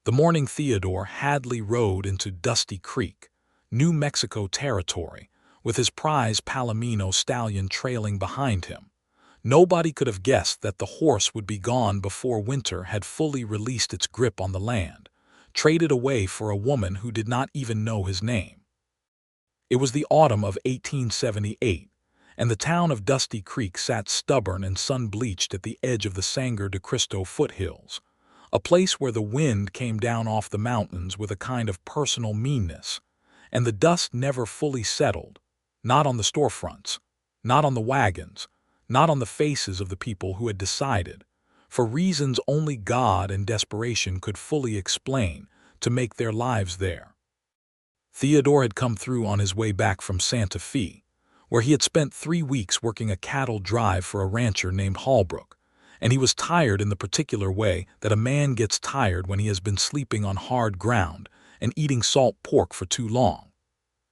The morning Theodore Hadley rode into Dusty Creek, New Mexico territory, with his prize palomino stallion trailing behind him. Nobody could have guessed that the horse would be gone before winter had fully released its grip on the land, traded away for a woman who did not even know his name. It was the autumn of 1878, and the town of Dusty Creek sat stubborn and sun-bleached at the edge of the Sangre de Cristo foothills, a place where the wind came down off the mountains with a kind of personal meanness, and the dust never fully settled, not on the storefronts, not on the wagons, not on the faces of the people who had decided, for reasons only God and desperation could fully explain, to make their lives there. Theodore had come through on his way back from Santa Fe, where he had spent 3 weeks working a cattle drive for a rancher named Holbrook, and he was tired in the particular way that a man gets tired when he has been sleeping on hard ground and eating salt pork for too long.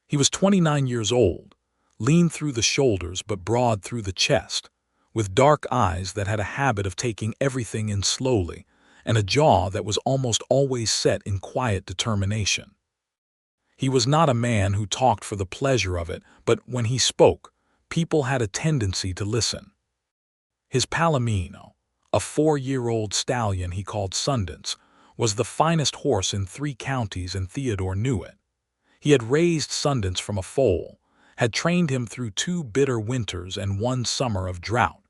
He was 29 years old, lean through the shoulders but broad through the chest, with dark eyes that had a habit of taking everything in slowly, and a jaw that was almost always set in quiet determination. He was not a man who talked for the pleasure of it, but when he spoke, people had a tendency to listen. His palomino, a 4-year-old stallion he called Sundance, was the finest horse in 3 counties, and Theodore knew it. He had raised Sundance from a foal, had trained him through 2 bitter winters and 1 summer of drought,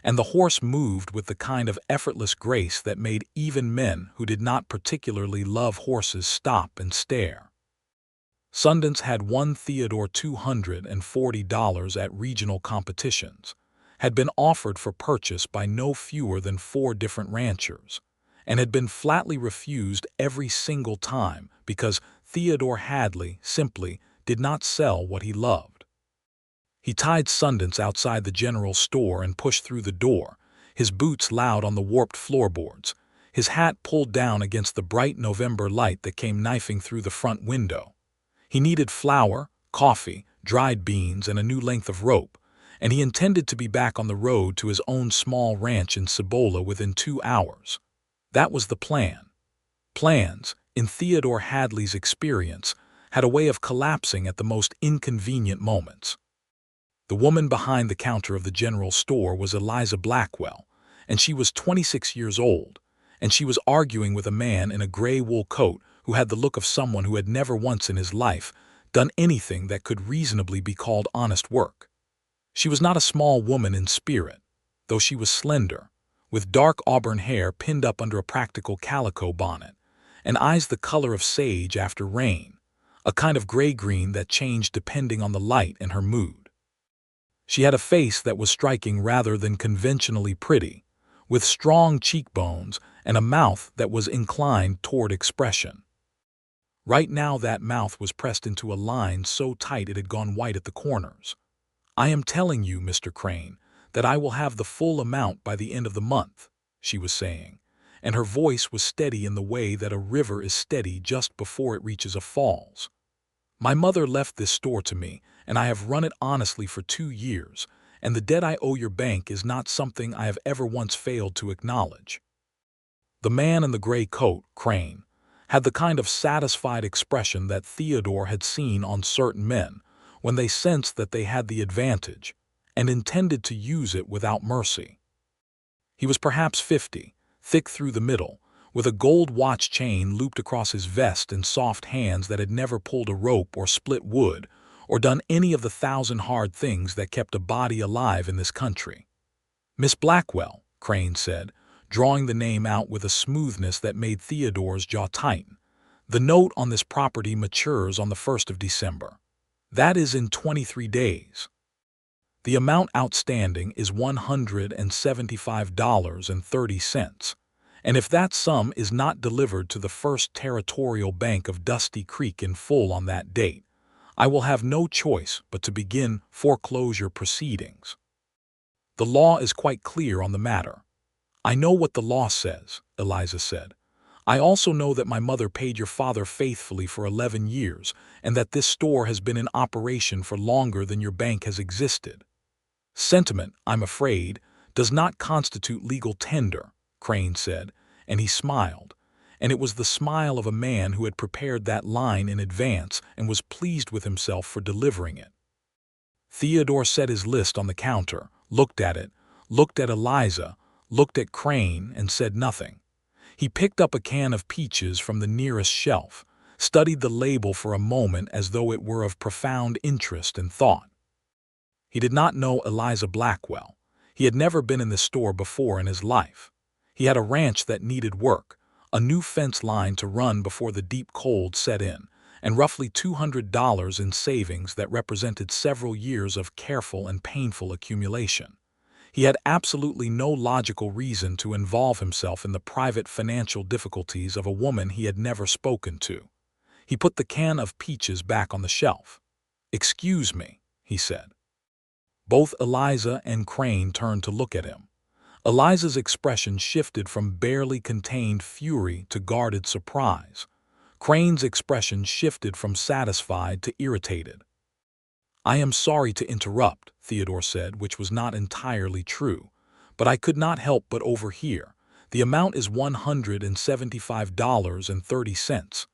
and the horse moved with the kind of effortless grace that made even men who did not particularly love horses stop and stare. Sundance had won Theodore $240 at regional competitions, had been offered for purchase by no fewer than 4 different ranchers, and had been flatly refused every single time because Theodore Hadley simply did not sell what he loved. He tied Sundance outside the general store and pushed through the door, his boots loud on the warped floorboards, his hat pulled down against the bright November light that came knifing through the front window. He needed flour, coffee, dried beans, and a new length of rope, and he intended to be back on the road to his own small ranch in Cibola within 2 hours. That was the plan. Plans, in Theodore Hadley's experience, had a way of collapsing at the most inconvenient moments. The woman behind the counter of the general store was Eliza Blackwell, and she was 26 years old, and she was arguing with a man in a gray wool coat who had the look of someone who had never once in his life done anything that could reasonably be called honest work. She was not a small woman in spirit, though she was slender, with dark auburn hair pinned up under a practical calico bonnet, and eyes the color of sage after rain, a kind of gray-green that changed depending on the light and her mood. She had a face that was striking rather than conventionally pretty, with strong cheekbones and a mouth that was inclined toward expression. Right now that mouth was pressed into a line so tight it had gone white at the corners. "I am telling you, Mr. Crane, that I will have the full amount by the end of the month," she was saying, and her voice was steady in the way that a river is steady just before it reaches a falls. "My mother left this store to me, and I have run it honestly for 2 years, and the debt I owe your bank is not something I have ever once failed to acknowledge." The man in the gray coat, Crane, had the kind of satisfied expression that Theodore had seen on certain men when they sensed that they had the advantage and intended to use it without mercy. He was perhaps 50, thick through the middle, with a gold watch chain looped across his vest and soft hands that had never pulled a rope or split wood or done any of the 1,000 hard things that kept a body alive in this country. "Miss Blackwell," Crane said, drawing the name out with a smoothness that made Theodore's jaw tighten, "the note on this property matures on the 1st of December. That is in 23 days. The amount outstanding is $175.30, and if that sum is not delivered to the First Territorial Bank of Dusty Creek in full on that date, I will have no choice but to begin foreclosure proceedings. The law is quite clear on the matter." "I know what the law says," Eliza said. "I also know that my mother paid your father faithfully for 11 years and that this store has been in operation for longer than your bank has existed. Sentiment, I'm afraid, does not constitute legal tender," Crane said, and he smiled, and it was the smile of a man who had prepared that line in advance and was pleased with himself for delivering it. Theodore set his list on the counter, looked at it, looked at Eliza, looked at Crane, and said nothing. He picked up a can of peaches from the nearest shelf, studied the label for a moment as though it were of profound interest and thought. He did not know Eliza Blackwell. He had never been in this store before in his life. He had a ranch that needed work, a new fence line to run before the deep cold set in, and roughly $200 in savings that represented several years of careful and painful accumulation. He had absolutely no logical reason to involve himself in the private financial difficulties of a woman he had never spoken to. He put the can of peaches back on the shelf. "Excuse me," he said. Both Eliza and Crane turned to look at him. Eliza's expression shifted from barely contained fury to guarded surprise. Crane's expression shifted from satisfied to irritated. "I am sorry to interrupt," Theodore said, which was not entirely true, "but I could not help but overhear. The amount is $175.30.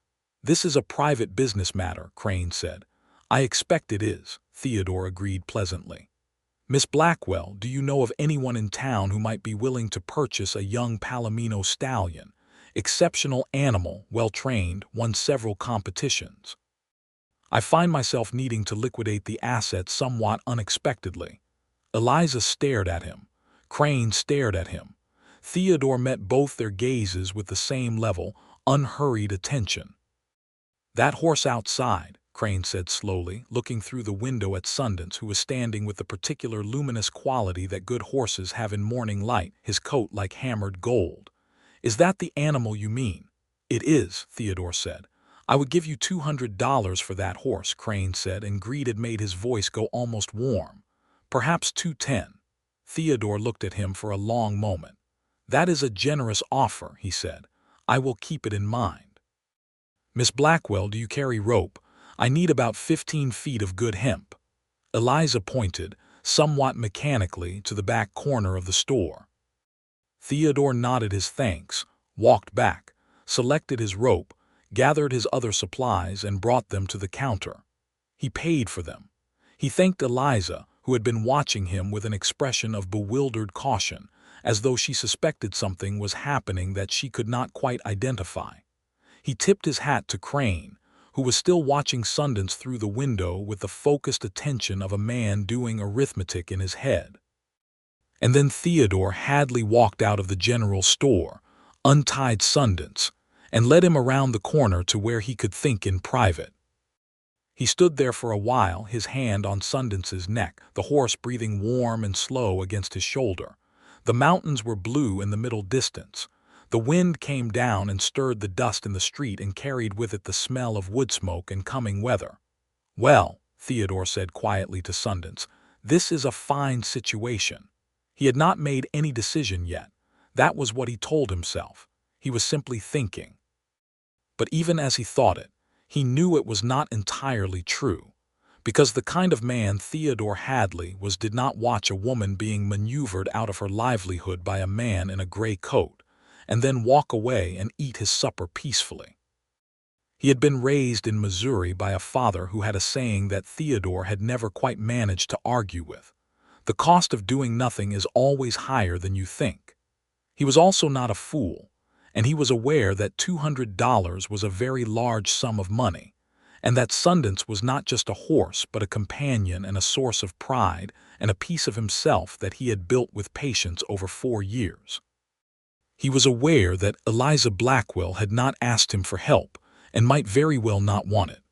"This is a private business matter," Crane said. "I expect it is," Theodore agreed pleasantly. "Miss Blackwell, do you know of anyone in town who might be willing to purchase a young palomino stallion? Exceptional animal, well-trained, won several competitions. I find myself needing to liquidate the asset somewhat unexpectedly." Eliza stared at him. Crane stared at him. Theodore met both their gazes with the same level, unhurried attention. "That horse outside," Crane said slowly, looking through the window at Sundance, who was standing with the particular luminous quality that good horses have in morning light, his coat like hammered gold. "Is that the animal you mean?" "It is," Theodore said. "I would give you $200 for that horse," Crane said, and greed had made his voice go almost warm. "Perhaps $210." Theodore looked at him for a long moment. "That is a generous offer," he said. "I will keep it in mind." "Miss Blackwell, do you carry rope? I need about 15 feet of good hemp." Eliza pointed, somewhat mechanically, to the back corner of the store. Theodore nodded his thanks, walked back, selected his rope, gathered his other supplies, and brought them to the counter. He paid for them. He thanked Eliza, who had been watching him with an expression of bewildered caution, as though she suspected something was happening that she could not quite identify. He tipped his hat to Crane, who was still watching Sundance through the window with the focused attention of a man doing arithmetic in his head. And then Theodore Hadley walked out of the general store, untied Sundance, and led him around the corner to where he could think in private. He stood there for a while, his hand on Sundance's neck, the horse breathing warm and slow against his shoulder. The mountains were blue in the middle distance. The wind came down and stirred the dust in the street and carried with it the smell of wood smoke and coming weather. "Well," Theodore said quietly to Sundance, "this is a fine situation." He had not made any decision yet. That was what he told himself. He was simply thinking. But even as he thought it, he knew it was not entirely true, because the kind of man Theodore Hadley was did not watch a woman being maneuvered out of her livelihood by a man in a gray coat, and then walk away and eat his supper peacefully. He had been raised in Missouri by a father who had a saying that Theodore had never quite managed to argue with. The cost of doing nothing is always higher than you think. He was also not a fool, and he was aware that $200 was a very large sum of money, and that Sundance was not just a horse but a companion and a source of pride and a piece of himself that he had built with patience over 4 years. He was aware that Eliza Blackwell had not asked him for help and might very well not want it.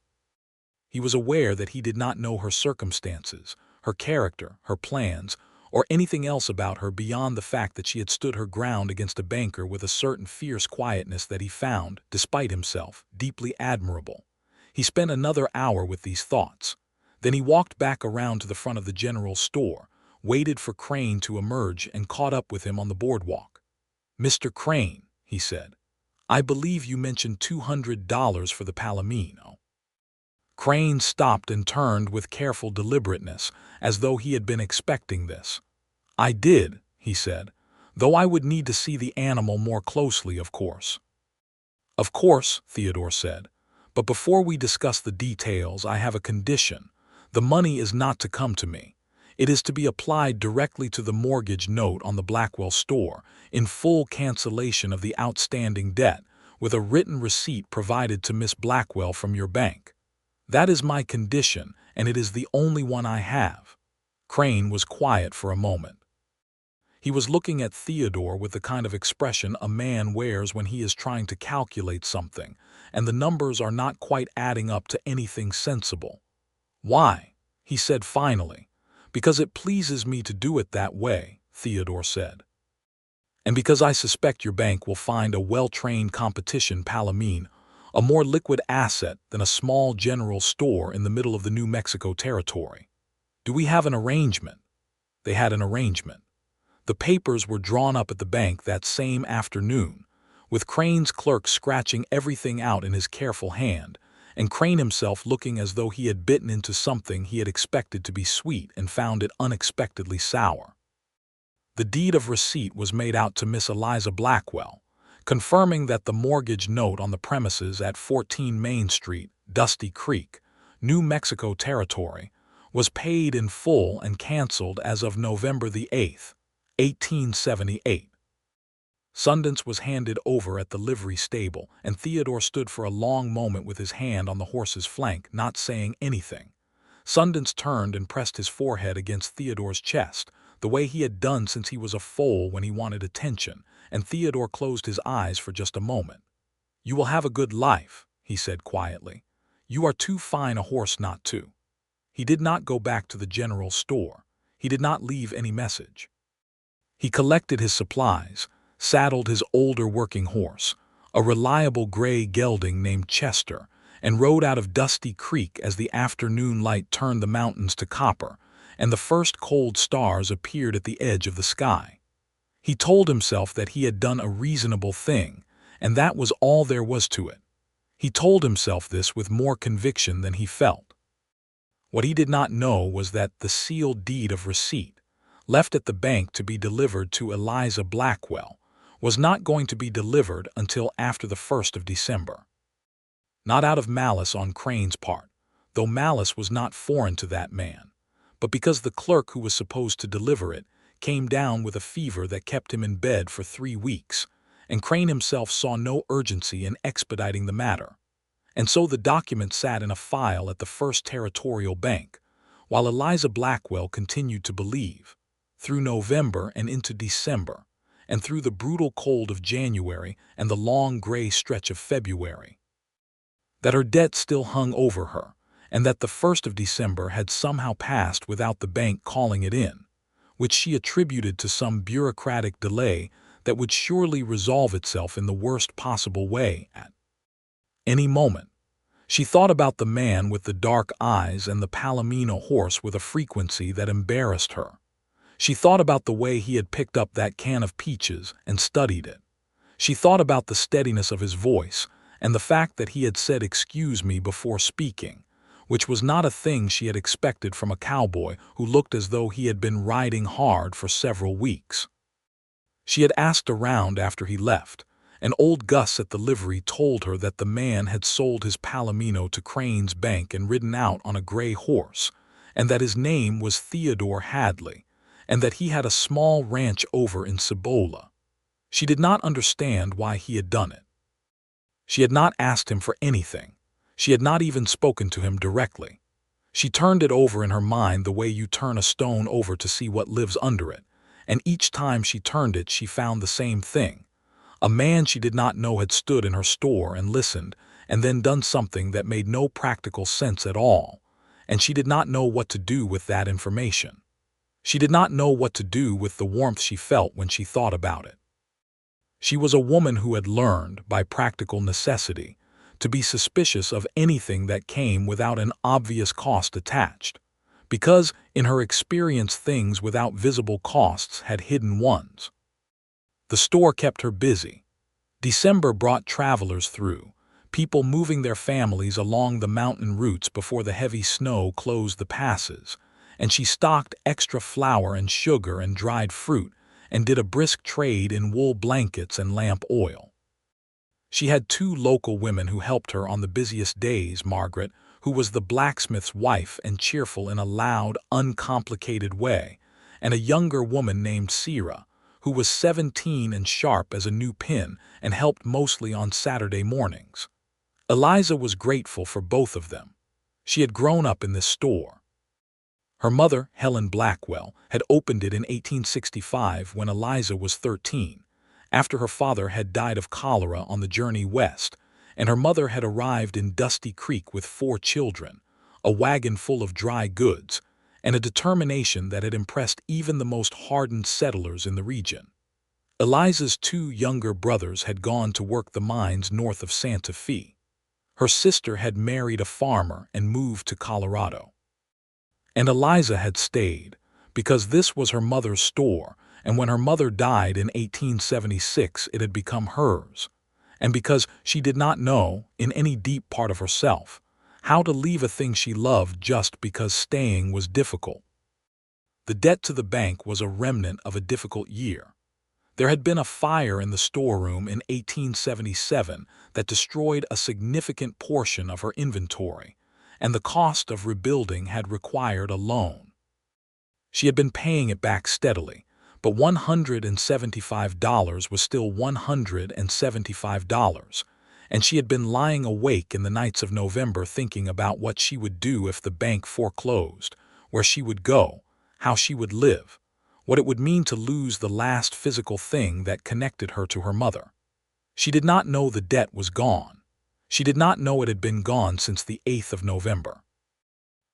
He was aware that he did not know her circumstances, her character, her plans, or anything else about her beyond the fact that she had stood her ground against a banker with a certain fierce quietness that he found, despite himself, deeply admirable. He spent another hour with these thoughts. Then he walked back around to the front of the general store, waited for Crane to emerge, and caught up with him on the boardwalk. "Mr. Crane," he said, "I believe you mentioned $200 for the palomino." Crane stopped and turned with careful deliberateness, as though he had been expecting this. "I did," he said, "though I would need to see the animal more closely, of course." "Of course," Theodore said. "But before we discuss the details, I have a condition. The money is not to come to me. It is to be applied directly to the mortgage note on the Blackwell store, in full cancellation of the outstanding debt, with a written receipt provided to Miss Blackwell from your bank. That is my condition, and it is the only one I have." Crane was quiet for a moment. He was looking at Theodore with the kind of expression a man wears when he is trying to calculate something, and the numbers are not quite adding up to anything sensible. "Why?" he said finally. "Because it pleases me to do it that way," Theodore said. "And because I suspect your bank will find a well-trained competition palomino a more liquid asset than a small general store in the middle of the New Mexico territory. Do we have an arrangement?" They had an arrangement. The papers were drawn up at the bank that same afternoon, with Crane's clerk scratching everything out in his careful hand, and Crane himself looking as though he had bitten into something he had expected to be sweet and found it unexpectedly sour. The deed of receipt was made out to Miss Eliza Blackwell, confirming that the mortgage note on the premises at 14 Main Street, Dusty Creek, New Mexico territory, was paid in full and canceled as of November the 8th, 1878. Sundance was handed over at the livery stable, and Theodore stood for a long moment with his hand on the horse's flank, not saying anything. Sundance turned and pressed his forehead against Theodore's chest, the way he had done since he was a foal when he wanted attention, and Theodore closed his eyes for just a moment. "You will have a good life," he said quietly. "You are too fine a horse not to." He did not go back to the general store. He did not leave any message. He collected his supplies, saddled his older working horse, a reliable gray gelding named Chester, and rode out of Dusty Creek as the afternoon light turned the mountains to copper, and the first cold stars appeared at the edge of the sky. He told himself that he had done a reasonable thing, and that was all there was to it. He told himself this with more conviction than he felt. What he did not know was that the sealed deed of receipt, left at the bank to be delivered to Eliza Blackwell, was not going to be delivered until after the 1st of December. Not out of malice on Crane's part, though malice was not foreign to that man, but because the clerk who was supposed to deliver it came down with a fever that kept him in bed for 3 weeks, and Crane himself saw no urgency in expediting the matter. And so the document sat in a file at the First Territorial Bank, while Eliza Blackwell continued to believe, through November and into December, and through the brutal cold of January and the long gray stretch of February, that her debt still hung over her, and that the 1st of December had somehow passed without the bank calling it in, which she attributed to some bureaucratic delay that would surely resolve itself in the worst possible way at any moment. She thought about the man with the dark eyes and the palomino horse with a frequency that embarrassed her. She thought about the way he had picked up that can of peaches and studied it. She thought about the steadiness of his voice and the fact that he had said "excuse me" before speaking, which was not a thing she had expected from a cowboy who looked as though he had been riding hard for several weeks. She had asked around after he left, and old Gus at the livery told her that the man had sold his palomino to Crane's bank and ridden out on a gray horse, and that his name was Theodore Hadley, and that he had a small ranch over in Cibola. She did not understand why he had done it. She had not asked him for anything. She had not even spoken to him directly. She turned it over in her mind the way you turn a stone over to see what lives under it, and each time she turned it she found the same thing. A man she did not know had stood in her store and listened, and then done something that made no practical sense at all, and she did not know what to do with that information. She did not know what to do with the warmth she felt when she thought about it. She was a woman who had learned, by practical necessity, to be suspicious of anything that came without an obvious cost attached, because, in her experience, things without visible costs had hidden ones. The store kept her busy. December brought travelers through, people moving their families along the mountain routes before the heavy snow closed the passes, and she stocked extra flour and sugar and dried fruit, and did a brisk trade in wool blankets and lamp oil. She had two local women who helped her on the busiest days: Margaret, who was the blacksmith's wife and cheerful in a loud, uncomplicated way, and a younger woman named Sarah, who was 17 and sharp as a new pin and helped mostly on Saturday mornings. Eliza was grateful for both of them. She had grown up in this store. Her mother, Helen Blackwell, had opened it in 1865 when Eliza was 13, after her father had died of cholera on the journey west, and her mother had arrived in Dusty Creek with 4 children, a wagon full of dry goods, and a determination that had impressed even the most hardened settlers in the region. Eliza's 2 younger brothers had gone to work the mines north of Santa Fe. Her sister had married a farmer and moved to Colorado. And Eliza had stayed, because this was her mother's store, and when her mother died in 1876 it had become hers, and because she did not know, in any deep part of herself, how to leave a thing she loved just because staying was difficult. The debt to the bank was a remnant of a difficult year. There had been a fire in the storeroom in 1877 that destroyed a significant portion of her inventory, and the cost of rebuilding had required a loan. She had been paying it back steadily, but $175 was still $175, and she had been lying awake in the nights of November thinking about what she would do if the bank foreclosed, where she would go, how she would live, what it would mean to lose the last physical thing that connected her to her mother. She did not know the debt was gone. She did not know it had been gone since the 8th of November.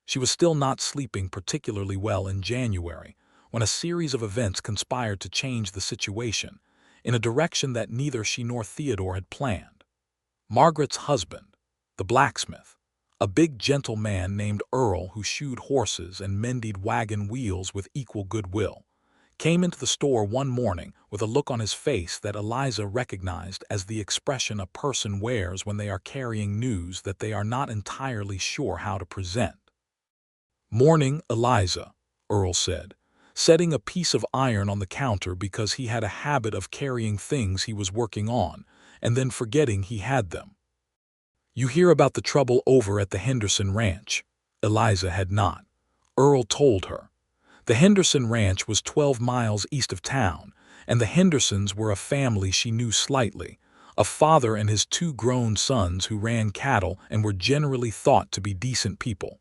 She was still not sleeping particularly well in January when a series of events conspired to change the situation in a direction that neither she nor Theodore had planned. Margaret's husband, the blacksmith, a big gentle man named Earl who shoed horses and mended wagon wheels with equal goodwill, came into the store one morning with a look on his face that Eliza recognized as the expression a person wears when they are carrying news that they are not entirely sure how to present. "Morning, Eliza," Earl said, setting a piece of iron on the counter because he had a habit of carrying things he was working on and then forgetting he had them. "You hear about the trouble over at the Henderson Ranch?" Eliza had not. Earl told her. The Henderson Ranch was 12 miles east of town, and the Hendersons were a family she knew slightly, a father and his 2 grown sons who ran cattle and were generally thought to be decent people.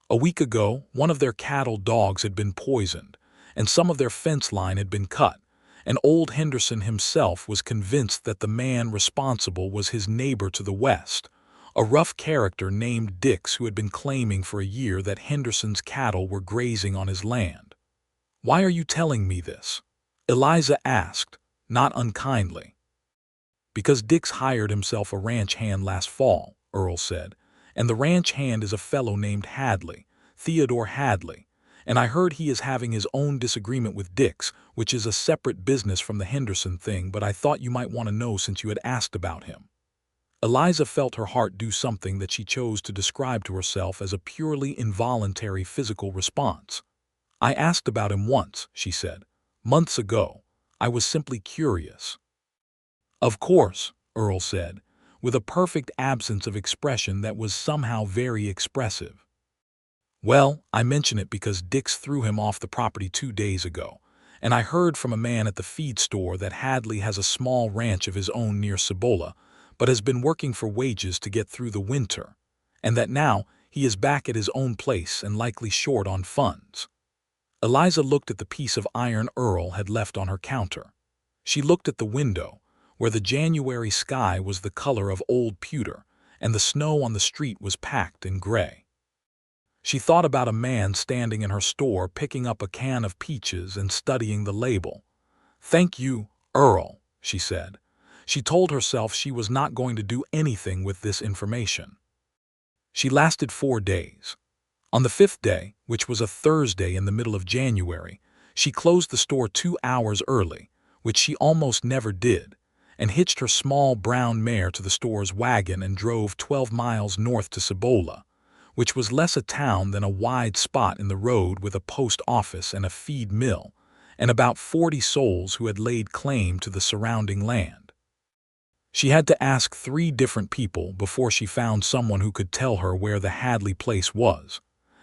A week ago, one of their cattle dogs had been poisoned, and some of their fence line had been cut, and old Henderson himself was convinced that the man responsible was his neighbor to the west, a rough character named Dix who had been claiming for a year that Henderson's cattle were grazing on his land. "Why are you telling me this?" Eliza asked, not unkindly. "Because Dix hired himself a ranch hand last fall," Earl said, "and the ranch hand is a fellow named Hadley, Theodore Hadley, and I heard he is having his own disagreement with Dix, which is a separate business from the Henderson thing, but I thought you might want to know since you had asked about him." Eliza felt her heart do something that she chose to describe to herself as a purely involuntary physical response. "I asked about him once," she said, "months ago. I was simply curious." "Of course," Earl said, with a perfect absence of expression that was somehow very expressive. "Well, I mention it because Dix threw him off the property 2 days ago, and I heard from a man at the feed store that Hadley has a small ranch of his own near Cibola, but has been working for wages to get through the winter, and that now he is back at his own place and likely short on funds." Eliza looked at the piece of iron Earl had left on her counter. She looked at the window, where the January sky was the color of old pewter, and the snow on the street was packed in gray. She thought about a man standing in her store picking up a can of peaches and studying the label. "Thank you, Earl," she said. She told herself she was not going to do anything with this information. She lasted 4 days. On the 5th day, which was a Thursday in the middle of January, she closed the store 2 hours early, which she almost never did, and hitched her small brown mare to the store's wagon and drove 12 miles north to Cibola, which was less a town than a wide spot in the road with a post office and a feed mill, and about 40 souls who had laid claim to the surrounding land. She had to ask 3 different people before she found someone who could tell her where the Hadley place was,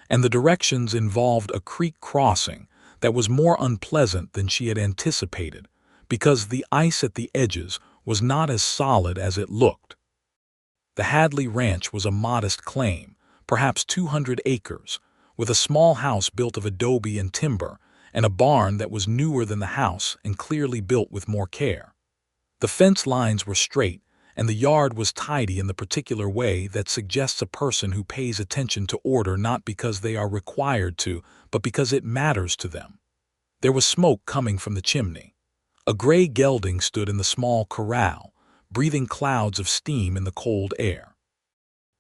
and the directions involved a creek crossing that was more unpleasant than she had anticipated because the ice at the edges was not as solid as it looked. The Hadley Ranch was a modest claim, perhaps 200 acres, with a small house built of adobe and timber, and a barn that was newer than the house and clearly built with more care. The fence lines were straight, and the yard was tidy in the particular way that suggests a person who pays attention to order not because they are required to, but because it matters to them. There was smoke coming from the chimney. A gray gelding stood in the small corral, breathing clouds of steam in the cold air.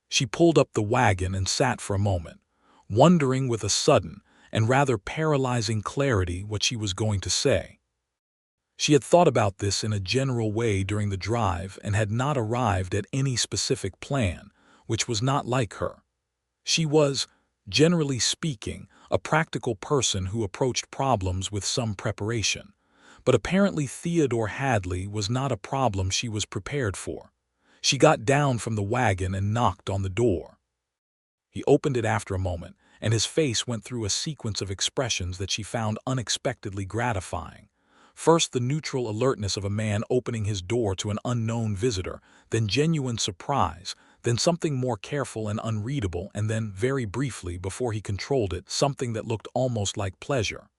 She pulled up the wagon and sat for a moment, wondering with a sudden and rather paralyzing clarity what she was going to say. She had thought about this in a general way during the drive and had not arrived at any specific plan, which was not like her. She was, generally speaking, a practical person who approached problems with some preparation. But apparently Theodore Hadley was not a problem she was prepared for. She got down from the wagon and knocked on the door. He opened it after a moment, and his face went through a sequence of expressions that she found unexpectedly gratifying. First, the neutral alertness of a man opening his door to an unknown visitor, then genuine surprise, then something more careful and unreadable, and then, very briefly, before he controlled it, something that looked almost like pleasure.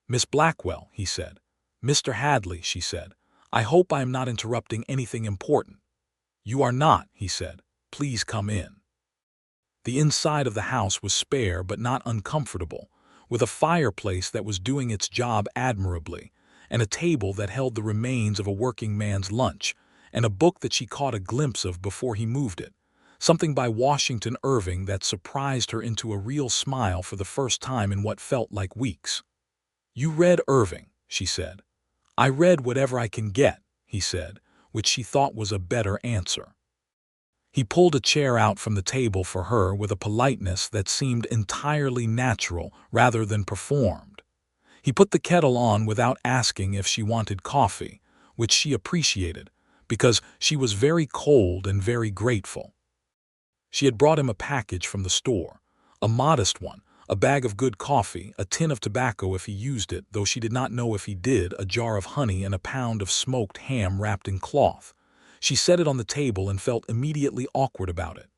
"Miss Blackwell," he said. "Mr. Hadley," she said. "I hope I am not interrupting anything important." "You are not," he said. "Please come in." The inside of the house was spare but not uncomfortable, with a fireplace that was doing its job admirably, and a table that held the remains of a working man's lunch, and a book that she caught a glimpse of before he moved it, something by Washington Irving that surprised her into a real smile for the first time in what felt like weeks. "You read Irving," she said. "I read whatever I can get," he said, which she thought was a better answer. He pulled a chair out from the table for her with a politeness that seemed entirely natural rather than performed. He put the kettle on without asking if she wanted coffee, which she appreciated, because she was very cold and very grateful. She had brought him a package from the store, a modest one, a bag of good coffee, a tin of tobacco if he used it, though she did not know if he did, a jar of honey, and a pound of smoked ham wrapped in cloth. She set it on the table and felt immediately awkward about it.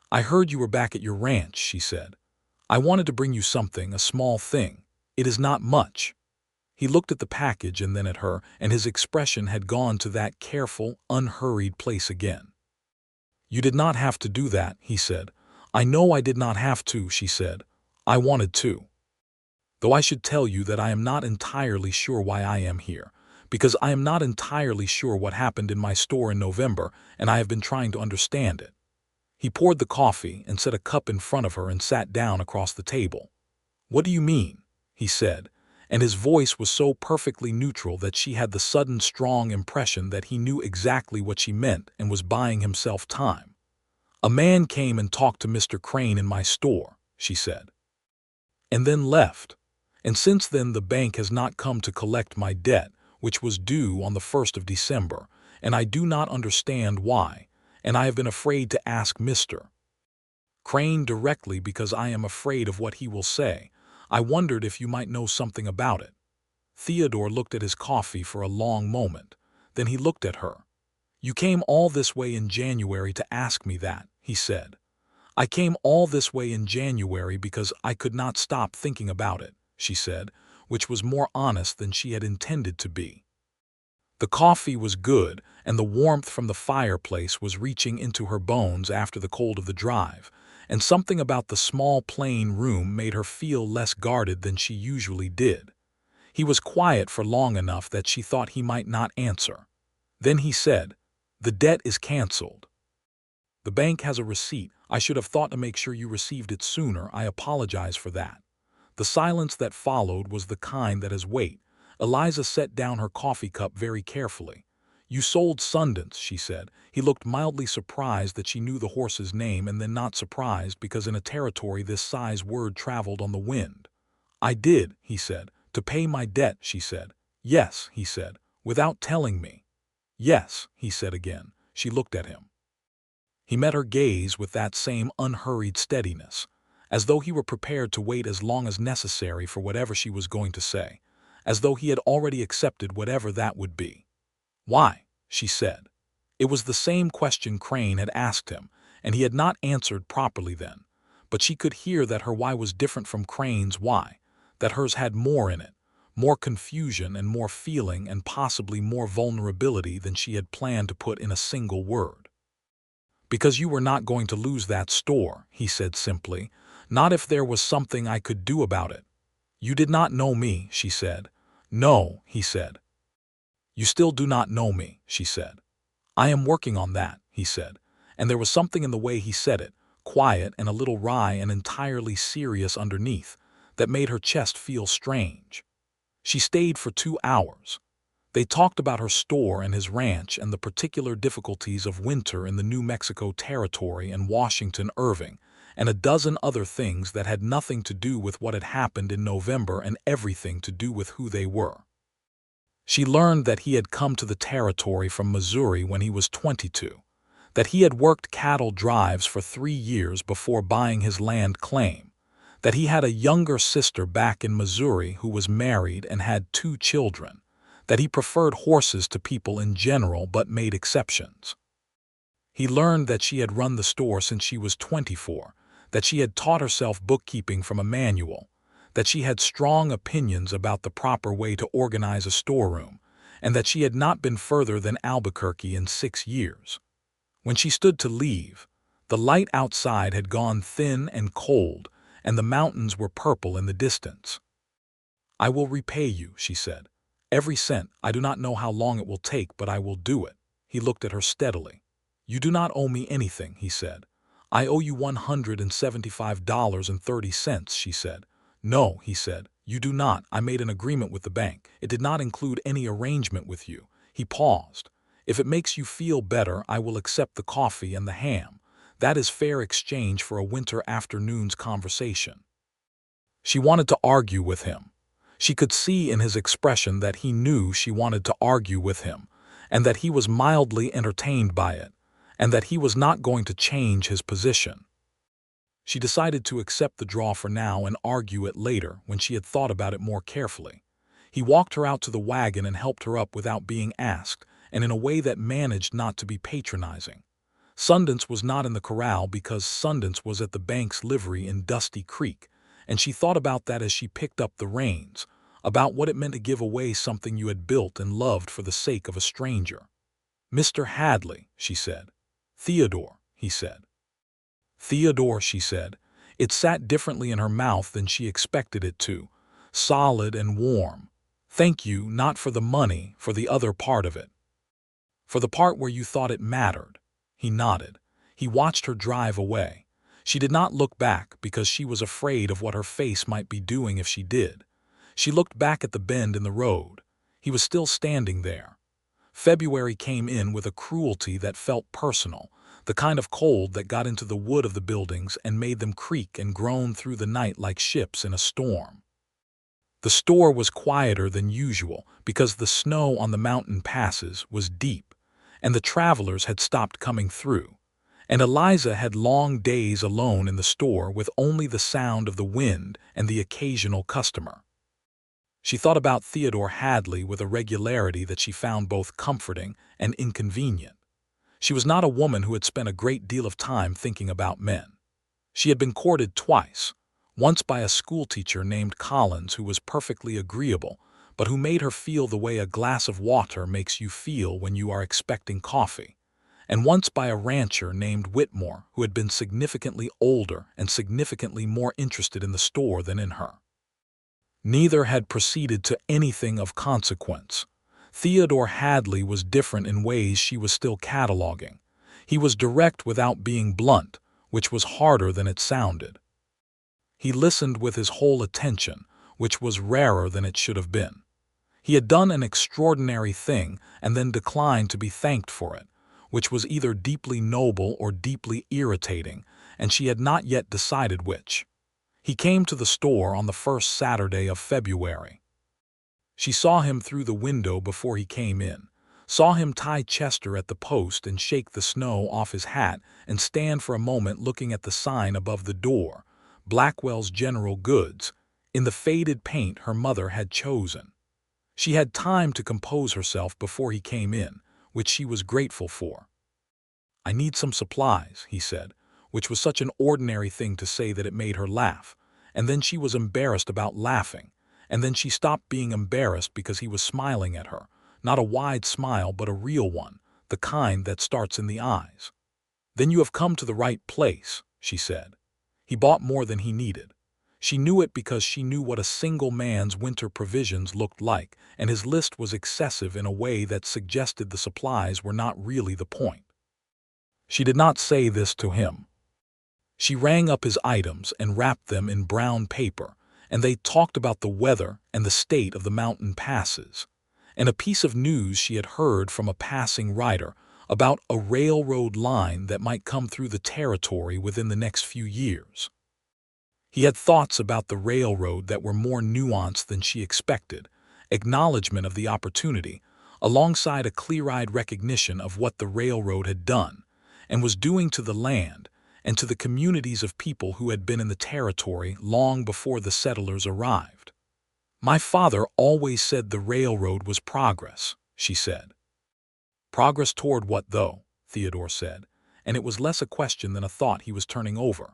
"I heard you were back at your ranch," she said. "I wanted to bring you something, a small thing. It is not much." He looked at the package and then at her, and his expression had gone to that careful, unhurried place again. "You did not have to do that," he said. "I know I did not have to," she said. "I wanted to. Though I should tell you that I am not entirely sure why I am here, because I am not entirely sure what happened in my store in November, and I have been trying to understand it." He poured the coffee and set a cup in front of her and sat down across the table. "What do you mean?" he said, and his voice was so perfectly neutral that she had the sudden strong impression that he knew exactly what she meant and was buying himself time. "A man came and talked to Mr. Crane in my store," she said, "and then left. And since then the bank has not come to collect my debt, which was due on the 1st of December, and I do not understand why, and I have been afraid to ask Mr. Crane directly because I am afraid of what he will say. I wondered if you might know something about it." Theodore looked at his coffee for a long moment. Then he looked at her. "You came all this way in January to ask me that," he said. "I came all this way in January because I could not stop thinking about it," she said, which was more honest than she had intended to be. The coffee was good, and the warmth from the fireplace was reaching into her bones after the cold of the drive, and something about the small plain room made her feel less guarded than she usually did. He was quiet for long enough that she thought he might not answer. Then he said, "The debt is canceled. The bank has a receipt. I should have thought to make sure you received it sooner. I apologize for that." The silence that followed was the kind that has weight. Eliza set down her coffee cup very carefully. "You sold Sundance," she said. He looked mildly surprised that she knew the horse's name, and then not surprised because in a territory this size word traveled on the wind. "I did," he said. "To pay my debt," she said. "Yes," he said. "Without telling me." "Yes," he said again. she looked at him. He met her gaze with that same unhurried steadiness, as though he were prepared to wait as long as necessary for whatever she was going to say, as though he had already accepted whatever that would be. "Why?" she said. It was the same question Crane had asked him, and he had not answered properly then, but she could hear that her why was different from Crane's why, that hers had more in it, more confusion and more feeling and possibly more vulnerability than she had planned to put in a single word. "Because you were not going to lose that store," he said simply, "not if there was something I could do about it." "You did not know me," she said. "No," he said. "You still do not know me," she said. "I am working on that," he said, and there was something in the way he said it, quiet and a little wry and entirely serious underneath, that made her chest feel strange. She stayed for 2 hours. They talked about her store and his ranch and the particular difficulties of winter in the New Mexico Territory and Washington Irving, and a dozen other things that had nothing to do with what had happened in November and everything to do with who they were. She learned that he had come to the territory from Missouri when he was 22, that he had worked cattle drives for 3 years before buying his land claim, that he had a younger sister back in Missouri who was married and had 2 children, that he preferred horses to people in general but made exceptions. He learned that she had run the store since she was 24, that she had taught herself bookkeeping from a manual, that she had strong opinions about the proper way to organize a storeroom, and that she had not been further than Albuquerque in 6 years. When she stood to leave, the light outside had gone thin and cold, and the mountains were purple in the distance. "I will repay you," she said. "Every cent. I do not know how long it will take, but I will do it." He looked at her steadily. "You do not owe me anything," he said. "I owe you $175.30, she said. "No," he said, "you do not. I made an agreement with the bank. It did not include any arrangement with you." He paused. "If it makes you feel better, I will accept the coffee and the ham. That is fair exchange for a winter afternoon's conversation." She wanted to argue with him. She could see in his expression that he knew she wanted to argue with him, and that he was mildly entertained by it, and that he was not going to change his position. She decided to accept the draw for now and argue it later when she had thought about it more carefully. He walked her out to the wagon and helped her up without being asked, and in a way that managed not to be patronizing. Sundance was not in the corral because Sundance was at the bank's livery in Dusty Creek, and she thought about that as she picked up the reins, about what it meant to give away something you had built and loved for the sake of a stranger. "Mr. Hadley," she said. "Theodore," he said. "Theodore," she said. It sat differently in her mouth than she expected it to, solid and warm. "Thank you, not for the money, for the other part of it." "For the part where you thought it mattered." He nodded. He watched her drive away. She did not look back because she was afraid of what her face might be doing if she did. She looked back at the bend in the road. He was still standing there. February came in with a cruelty that felt personal, the kind of cold that got into the wood of the buildings and made them creak and groan through the night like ships in a storm. The store was quieter than usual because the snow on the mountain passes was deep, and the travelers had stopped coming through, and Eliza had long days alone in the store with only the sound of the wind and the occasional customer. She thought about Theodore Hadley with a regularity that she found both comforting and inconvenient. She was not a woman who had spent a great deal of time thinking about men. She had been courted twice, once by a schoolteacher named Collins who was perfectly agreeable, but who made her feel the way a glass of water makes you feel when you are expecting coffee, and once by a rancher named Whitmore who had been significantly older and significantly more interested in the store than in her. Neither had proceeded to anything of consequence. Theodore Hadley was different in ways she was still cataloging. He was direct without being blunt, which was harder than it sounded. He listened with his whole attention, which was rarer than it should have been. He had done an extraordinary thing and then declined to be thanked for it, which was either deeply noble or deeply irritating, and she had not yet decided which. He came to the store on the first Saturday of February. She saw him through the window before he came in, saw him tie Chester at the post and shake the snow off his hat and stand for a moment looking at the sign above the door, Blackwell's General Goods, in the faded paint her mother had chosen. She had time to compose herself before he came in, which she was grateful for. "I need some supplies," he said, which was such an ordinary thing to say that it made her laugh, and then she was embarrassed about laughing, and then she stopped being embarrassed because he was smiling at her, not a wide smile but a real one, the kind that starts in the eyes. "Then you have come to the right place," she said. He bought more than he needed. She knew it because she knew what a single man's winter provisions looked like, and his list was excessive in a way that suggested the supplies were not really the point. She did not say this to him. She rang up his items and wrapped them in brown paper, and they talked about the weather and the state of the mountain passes, and a piece of news she had heard from a passing rider about a railroad line that might come through the territory within the next few years. He had thoughts about the railroad that were more nuanced than she expected, acknowledgement of the opportunity, alongside a clear-eyed recognition of what the railroad had done, and was doing to the land, and to the communities of people who had been in the territory long before the settlers arrived. "My father always said the railroad was progress," she said. "Progress toward what, though?" Theodore said, and it was less a question than a thought he was turning over.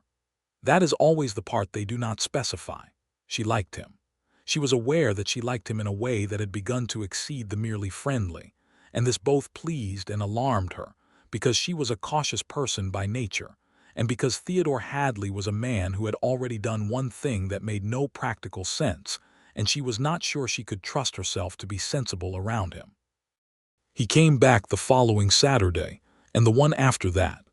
"That is always the part they do not specify." She liked him. She was aware that she liked him in a way that had begun to exceed the merely friendly, and this both pleased and alarmed her, because she was a cautious person by nature, and because Theodore Hadley was a man who had already done one thing that made no practical sense, and she was not sure she could trust herself to be sensible around him. He came back the following Saturday, and the one after that.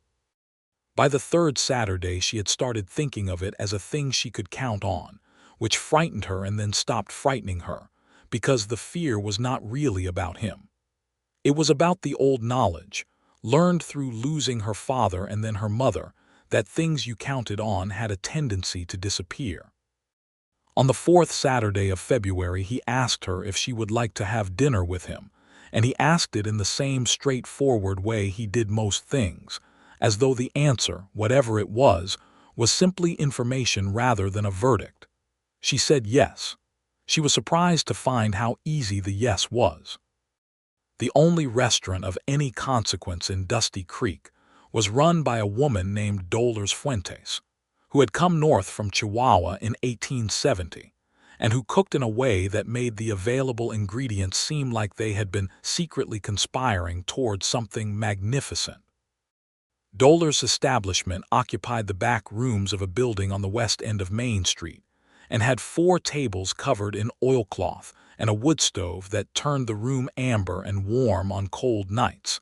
By the third Saturday she had started thinking of it as a thing she could count on, which frightened her and then stopped frightening her, because the fear was not really about him. It was about the old knowledge, learned through losing her father and then her mother, that things you counted on had a tendency to disappear. On the fourth Saturday of February he asked her if she would like to have dinner with him, and he asked it in the same straightforward way he did most things, as though the answer, whatever it was simply information rather than a verdict. She said yes. She was surprised to find how easy the yes was. The only restaurant of any consequence in Dusty Creek was run by a woman named Dolores Fuentes, who had come north from Chihuahua in 1870, and who cooked in a way that made the available ingredients seem like they had been secretly conspiring towards something magnificent. Dolores' establishment occupied the back rooms of a building on the west end of Main Street, and had 4 tables covered in oilcloth and a wood stove that turned the room amber and warm on cold nights.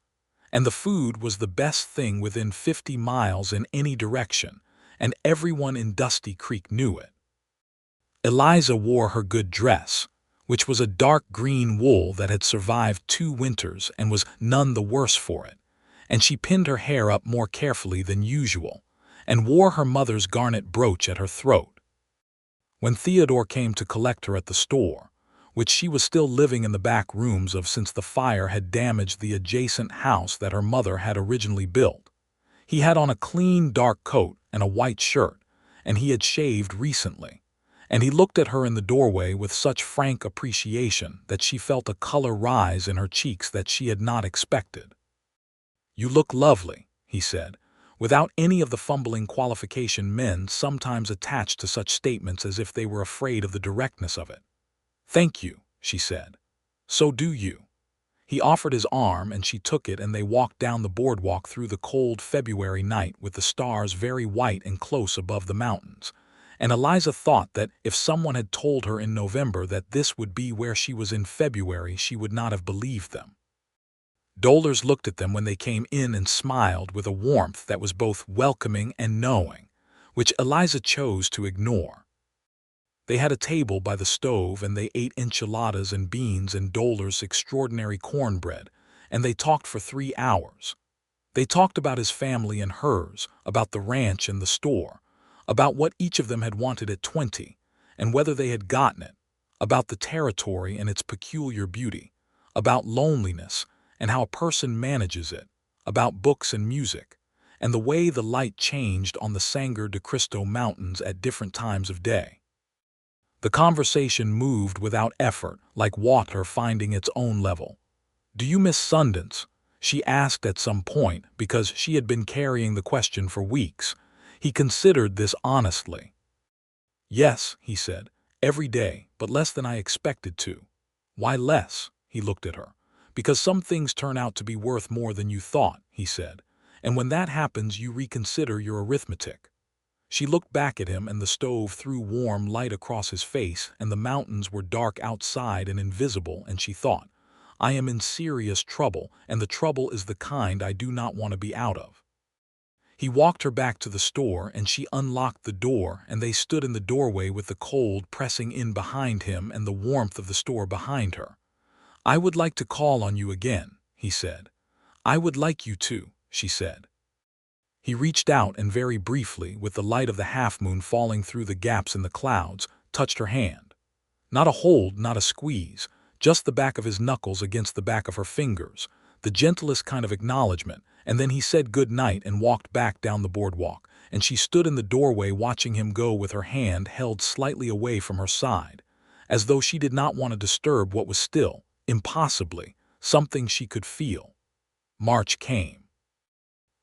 And the food was the best thing within 50 miles in any direction, and everyone in Dusty Creek knew it. Eliza wore her good dress, which was a dark green wool that had survived 2 winters and was none the worse for it, and she pinned her hair up more carefully than usual, and wore her mother's garnet brooch at her throat. When Theodore came to collect her at the store, which she was still living in the back rooms of since the fire had damaged the adjacent house that her mother had originally built, he had on a clean dark coat and a white shirt, and he had shaved recently, and he looked at her in the doorway with such frank appreciation that she felt a color rise in her cheeks that she had not expected. "You look lovely," he said, without any of the fumbling qualification men sometimes attach to such statements as if they were afraid of the directness of it. "Thank you," she said. "So do you." He offered his arm and she took it, and they walked down the boardwalk through the cold February night with the stars very white and close above the mountains, and Eliza thought that if someone had told her in November that this would be where she was in February she would not have believed them. Dolores looked at them when they came in and smiled with a warmth that was both welcoming and knowing, which Eliza chose to ignore. They had a table by the stove, and they ate enchiladas and beans and Dolores' extraordinary cornbread, and they talked for 3 hours. They talked about his family and hers, about the ranch and the store, about what each of them had wanted at 20, and whether they had gotten it, about the territory and its peculiar beauty, about loneliness, and how a person manages it, about books and music, and the way the light changed on the Sangre de Cristo Mountains at different times of day. The conversation moved without effort, like water finding its own level. "Do you miss Sundance?" she asked at some point, because she had been carrying the question for weeks. He considered this honestly. "Yes," he said, "every day, but less than I expected to." "Why less?" He looked at her. "Because some things turn out to be worth more than you thought," he said, "and when that happens you reconsider your arithmetic." She looked back at him, and the stove threw warm light across his face, and the mountains were dark outside and invisible, and she thought, "I am in serious trouble, and the trouble is the kind I do not want to be out of." He walked her back to the store, and she unlocked the door, and they stood in the doorway with the cold pressing in behind him and the warmth of the store behind her. "I would like to call on you again," he said. "I would like you to," she said. He reached out and very briefly, with the light of the half-moon falling through the gaps in the clouds, touched her hand. Not a hold, not a squeeze, just the back of his knuckles against the back of her fingers, the gentlest kind of acknowledgement, and then he said good night and walked back down the boardwalk, and she stood in the doorway watching him go with her hand held slightly away from her side, as though she did not want to disturb what was still, impossibly, something she could feel. March came.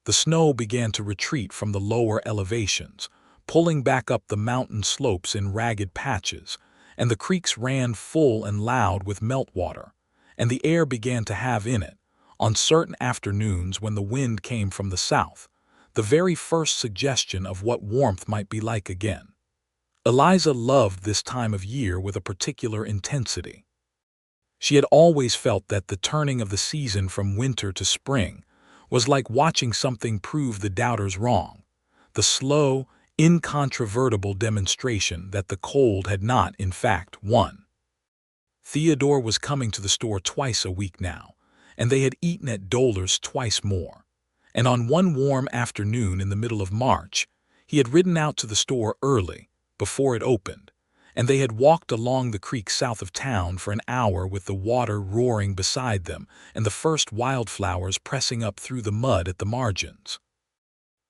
The snow began to retreat from the lower elevations, pulling back up the mountain slopes in ragged patches, and the creeks ran full and loud with meltwater, and the air began to have in it, on certain afternoons when the wind came from the south, the very first suggestion of what warmth might be like again. Eliza loved this time of year with a particular intensity. She had always felt that the turning of the season from winter to spring was like watching something prove the doubters wrong, the slow, incontrovertible demonstration that the cold had not, in fact, won. Theodore was coming to the store twice a week now, and they had eaten at Dollar's twice more. And on one warm afternoon in the middle of March, he had ridden out to the store early, before it opened, and they had walked along the creek south of town for an hour with the water roaring beside them and the first wildflowers pressing up through the mud at the margins.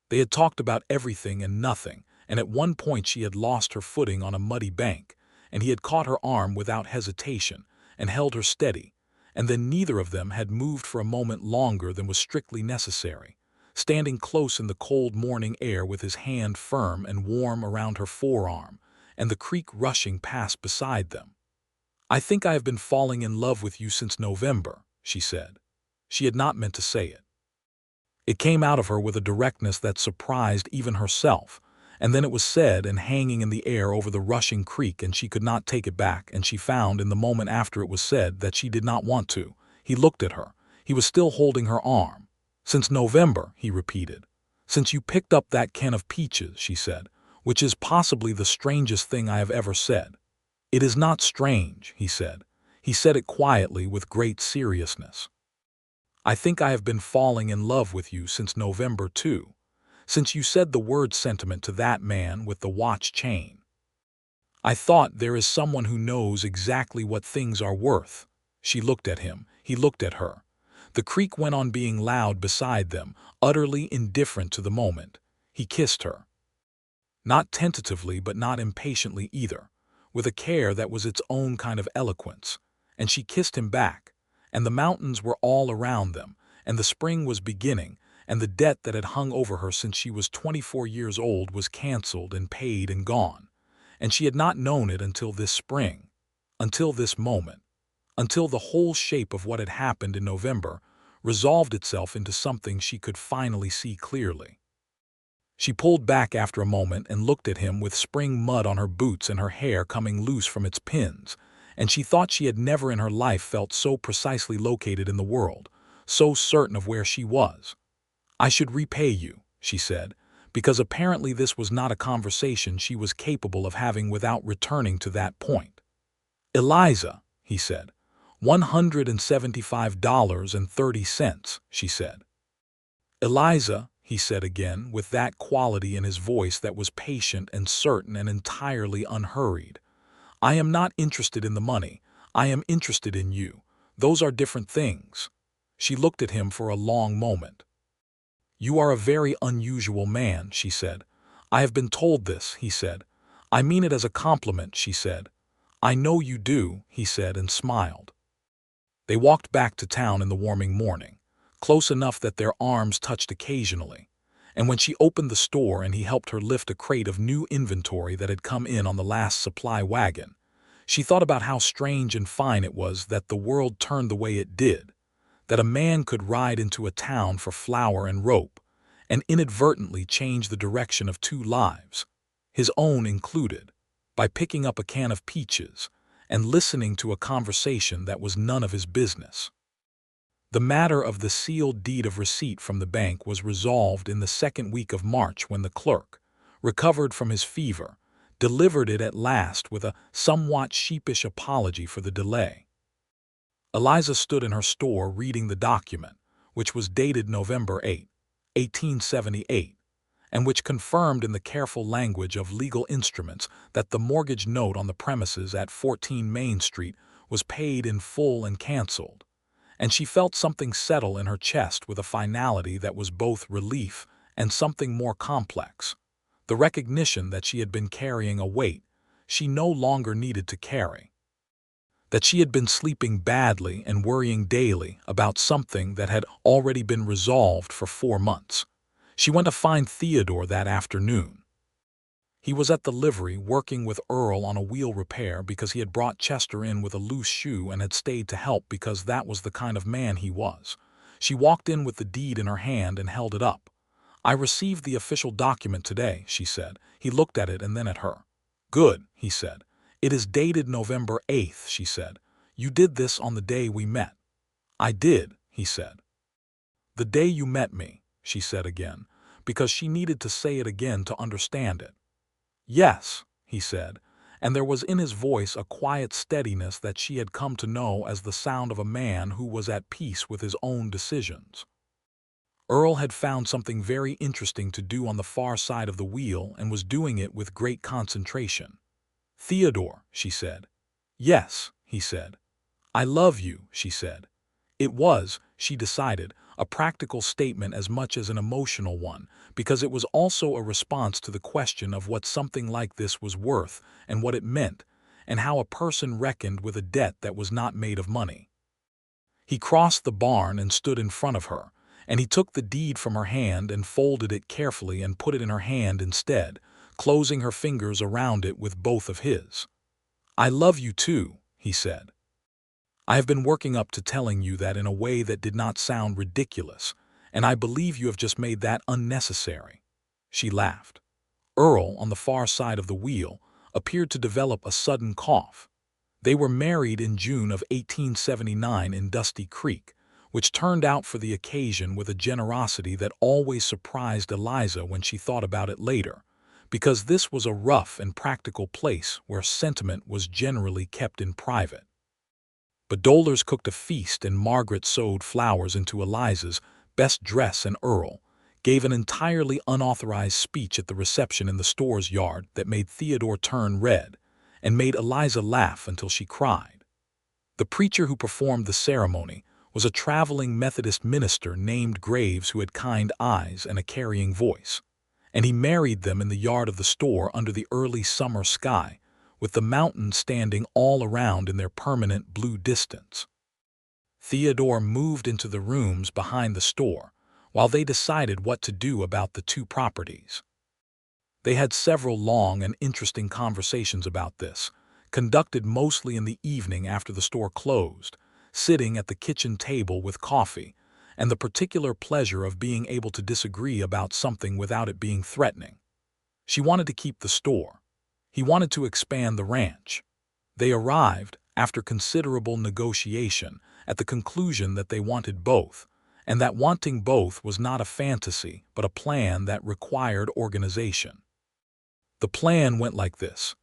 They had talked about everything and nothing, and at one point she had lost her footing on a muddy bank, and he had caught her arm without hesitation and held her steady, and then neither of them had moved for a moment longer than was strictly necessary, standing close in the cold morning air with his hand firm and warm around her forearm, and the creek rushing past beside them. "I think I have been falling in love with you since November," she said. She had not meant to say it. It came out of her with a directness that surprised even herself, and then it was said and hanging in the air over the rushing creek, and she could not take it back, and she found in the moment after it was said that she did not want to. He looked at her. He was still holding her arm. "Since November," he repeated. "Since you picked up that can of peaches," she said, "which is possibly the strangest thing I have ever said." "It is not strange," he said. He said it quietly with great seriousness. "I think I have been falling in love with you since November, too. Since you said the word sentiment to that man with the watch chain. I thought there is someone who knows exactly what things are worth." She looked at him. He looked at her. The creek went on being loud beside them, utterly indifferent to the moment. He kissed her. Not tentatively, but not impatiently either, with a care that was its own kind of eloquence, and she kissed him back, and the mountains were all around them, and the spring was beginning, and the debt that had hung over her since she was 24 years old was canceled and paid and gone, and she had not known it until this spring, until this moment, until the whole shape of what had happened in November resolved itself into something she could finally see clearly. She pulled back after a moment and looked at him with spring mud on her boots and her hair coming loose from its pins, and she thought she had never in her life felt so precisely located in the world, so certain of where she was. "I should repay you," she said, because apparently this was not a conversation she was capable of having without returning to that point. "Eliza," he said. $175.30, she said. "Eliza," he said again, with that quality in his voice that was patient and certain and entirely unhurried. "I am not interested in the money. I am interested in you. Those are different things." She looked at him for a long moment. "You are a very unusual man," she said. "I have been told this," he said. "I mean it as a compliment," she said. "I know you do," he said and smiled. They walked back to town in the warming morning, close enough that their arms touched occasionally, and when she opened the store and he helped her lift a crate of new inventory that had come in on the last supply wagon, she thought about how strange and fine it was that the world turned the way it did, that a man could ride into a town for flour and rope and inadvertently change the direction of two lives, his own included, by picking up a can of peaches and listening to a conversation that was none of his business. The matter of the sealed deed of receipt from the bank was resolved in the second week of March when the clerk, recovered from his fever, delivered it at last with a somewhat sheepish apology for the delay. Eliza stood in her store reading the document, which was dated November 8, 1878, and which confirmed in the careful language of legal instruments that the mortgage note on the premises at 14 Main Street was paid in full and canceled, and she felt something settle in her chest with a finality that was both relief and something more complex, the recognition that she had been carrying a weight she no longer needed to carry, that she had been sleeping badly and worrying daily about something that had already been resolved for 4 months. She went to find Theodore that afternoon. He was at the livery working with Earl on a wheel repair because he had brought Chester in with a loose shoe and had stayed to help because that was the kind of man he was. She walked in with the deed in her hand and held it up. "I received the official document today," she said. He looked at it and then at her. "Good," he said. "It is dated November 8th, she said. "You did this on the day we met." "I did," he said. "The day you met me," she said again, because she needed to say it again to understand it. "Yes," he said, and there was in his voice a quiet steadiness that she had come to know as the sound of a man who was at peace with his own decisions. Earl had found something very interesting to do on the far side of the wheel and was doing it with great concentration. "Theodore," she said. "Yes," he said. "I love you," she said. It was, she decided, a practical statement as much as an emotional one, because it was also a response to the question of what something like this was worth and what it meant, and how a person reckoned with a debt that was not made of money. He crossed the barn and stood in front of her, and he took the deed from her hand and folded it carefully and put it in her hand instead, closing her fingers around it with both of his. "I love you too," he said. "I have been working up to telling you that in a way that did not sound ridiculous, and I believe you have just made that unnecessary." She laughed. Earl, on the far side of the wheel, appeared to develop a sudden cough. They were married in June of 1879 in Dusty Creek, which turned out for the occasion with a generosity that always surprised Eliza when she thought about it later, because this was a rough and practical place where sentiment was generally kept in private. But Dolers cooked a feast and Margaret sewed flowers into Eliza's best dress, and Earl gave an entirely unauthorized speech at the reception in the store's yard that made Theodore turn red and made Eliza laugh until she cried. The preacher who performed the ceremony was a traveling Methodist minister named Graves who had kind eyes and a carrying voice, and he married them in the yard of the store under the early summer sky, with the mountains standing all around in their permanent blue distance. Theodore moved into the rooms behind the store while they decided what to do about the two properties. They had several long and interesting conversations about this, conducted mostly in the evening after the store closed, sitting at the kitchen table with coffee, and the particular pleasure of being able to disagree about something without it being threatening. She wanted to keep the store. He wanted to expand the ranch. They arrived, after considerable negotiation, at the conclusion that they wanted both, and that wanting both was not a fantasy but a plan that required organization. The plan went like this.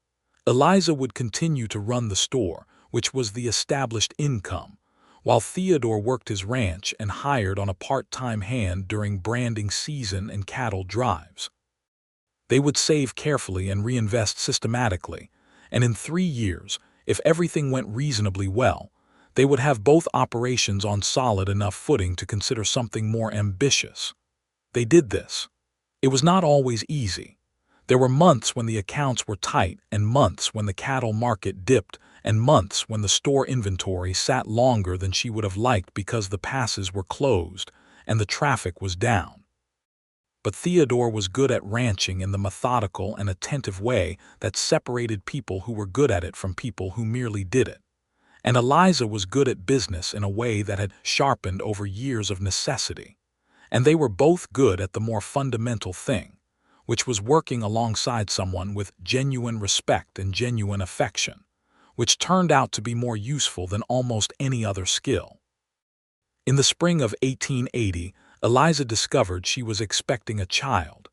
Eliza would continue to run the store, which was the established income, while Theodore worked his ranch and hired on a part-time hand during branding season and cattle drives. They would save carefully and reinvest systematically, and in 3 years, if everything went reasonably well, They would have both operations on solid enough footing to consider something more ambitious. They did this. It was not always easy. There were months when the accounts were tight, and months when the cattle market dipped, and months when the store inventory sat longer than she would have liked because the passes were closed and the traffic was down. But Theodore was good at ranching in the methodical and attentive way that separated people who were good at it from people who merely did it. And Eliza was good at business in a way that had sharpened over years of necessity. And they were both good at the more fundamental thing, which was working alongside someone with genuine respect and genuine affection, which turned out to be more useful than almost any other skill. In the spring of 1880, Eliza discovered she was expecting a child,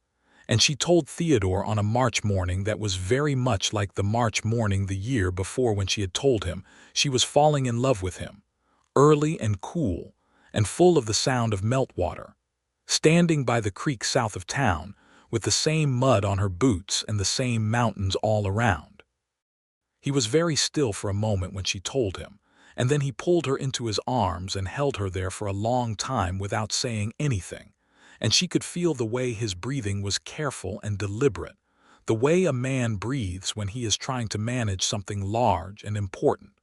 and she told Theodore on a March morning that was very much like the March morning the year before when she had told him she was falling in love with him, early and cool, and full of the sound of meltwater, standing by the creek south of town, with the same mud on her boots and the same mountains all around. He was very still for a moment when she told him, and then he pulled her into his arms and held her there for a long time without saying anything, and she could feel the way his breathing was careful and deliberate, the way a man breathes when he is trying to manage something large and important.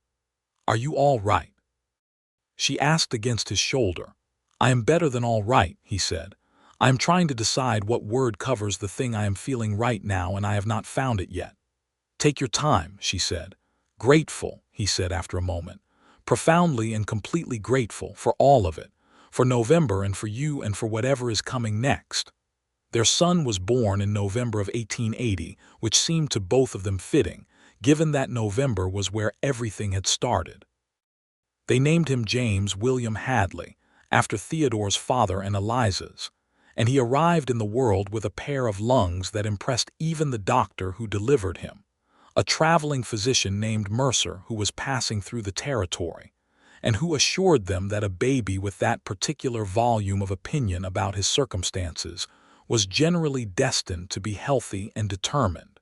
"Are you all right?" she asked against his shoulder. "I am better than all right," he said. "I am trying to decide what word covers the thing I am feeling right now, and I have not found it yet." "Take your time," she said. "Grateful," he said after a moment. "Profoundly and completely grateful for all of it, for November and for you and for whatever is coming next." Their son was born in November of 1880, which seemed to both of them fitting, given that November was where everything had started. They named him James William Hadley, after Theodore's father and Eliza's, and he arrived in the world with a pair of lungs that impressed even the doctor who delivered him, a traveling physician named Mercer who was passing through the territory, and who assured them that a baby with that particular volume of opinion about his circumstances was generally destined to be healthy and determined.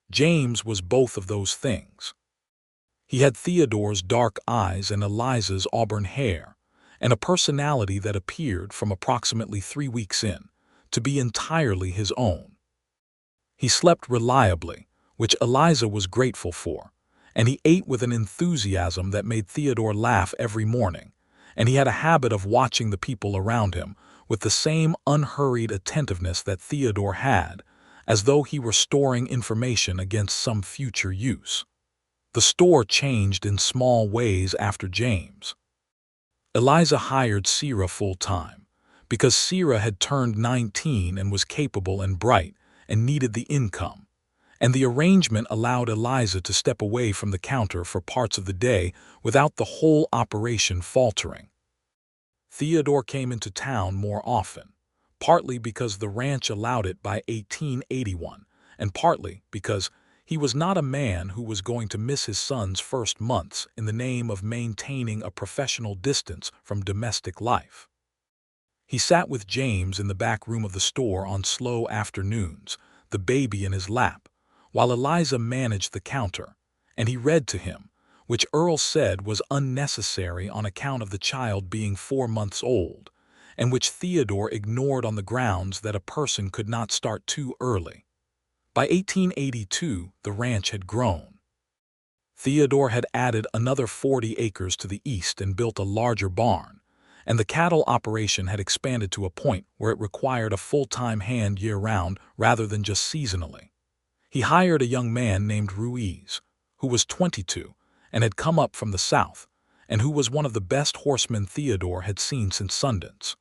James was both of those things. He had Theodore's dark eyes and Eliza's auburn hair, and a personality that appeared, from approximately 3 weeks in, to be entirely his own. He slept reliably, which Eliza was grateful for, and he ate with an enthusiasm that made Theodore laugh every morning, and he had a habit of watching the people around him with the same unhurried attentiveness that Theodore had, as though he were storing information against some future use. The store changed in small ways after James. Eliza hired Sierra full-time, because Sierra had turned 19 and was capable and bright and needed the income, and the arrangement allowed Eliza to step away from the counter for parts of the day without the whole operation faltering. Theodore came into town more often, partly because the ranch allowed it by 1881, and partly because he was not a man who was going to miss his son's first months in the name of maintaining a professional distance from domestic life. He sat with James in the back room of the store on slow afternoons, the baby in his lap, while Eliza managed the counter, and he read to him, which Earl said was unnecessary on account of the child being 4 months old, and which Theodore ignored on the grounds that a person could not start too early. By 1882, the ranch had grown. Theodore had added another 40 acres to the east and built a larger barn, and the cattle operation had expanded to a point where it required a full-time hand year-round rather than just seasonally. He hired a young man named Ruiz, who was 22 and had come up from the south, and who was one of the best horsemen Theodore had seen since Sundance.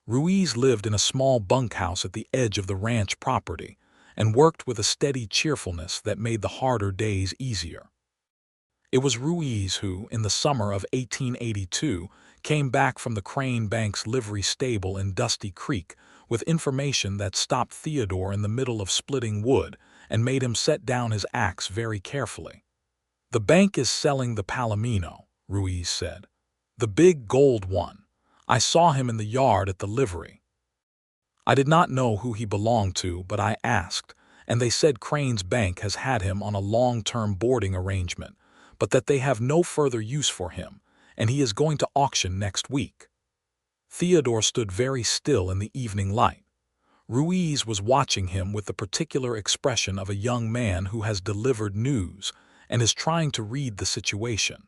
Ruiz lived in a small bunkhouse at the edge of the ranch property, and worked with a steady cheerfulness that made the harder days easier. It was Ruiz who, in the summer of 1882, came back from the Crane Banks livery stable in Dusty Creek with information that stopped Theodore in the middle of splitting wood and made him set down his axe very carefully. "The bank is selling the palomino," Ruiz said. "The big gold one. I saw him in the yard at the livery." I did not know who he belonged to, but I asked, and they said Crane's Bank has had him on a long-term boarding arrangement, but that they have no further use for him, and he is going to auction next week." Theodore stood very still in the evening light. Ruiz was watching him with the particular expression of a young man who has delivered news and is trying to read the situation.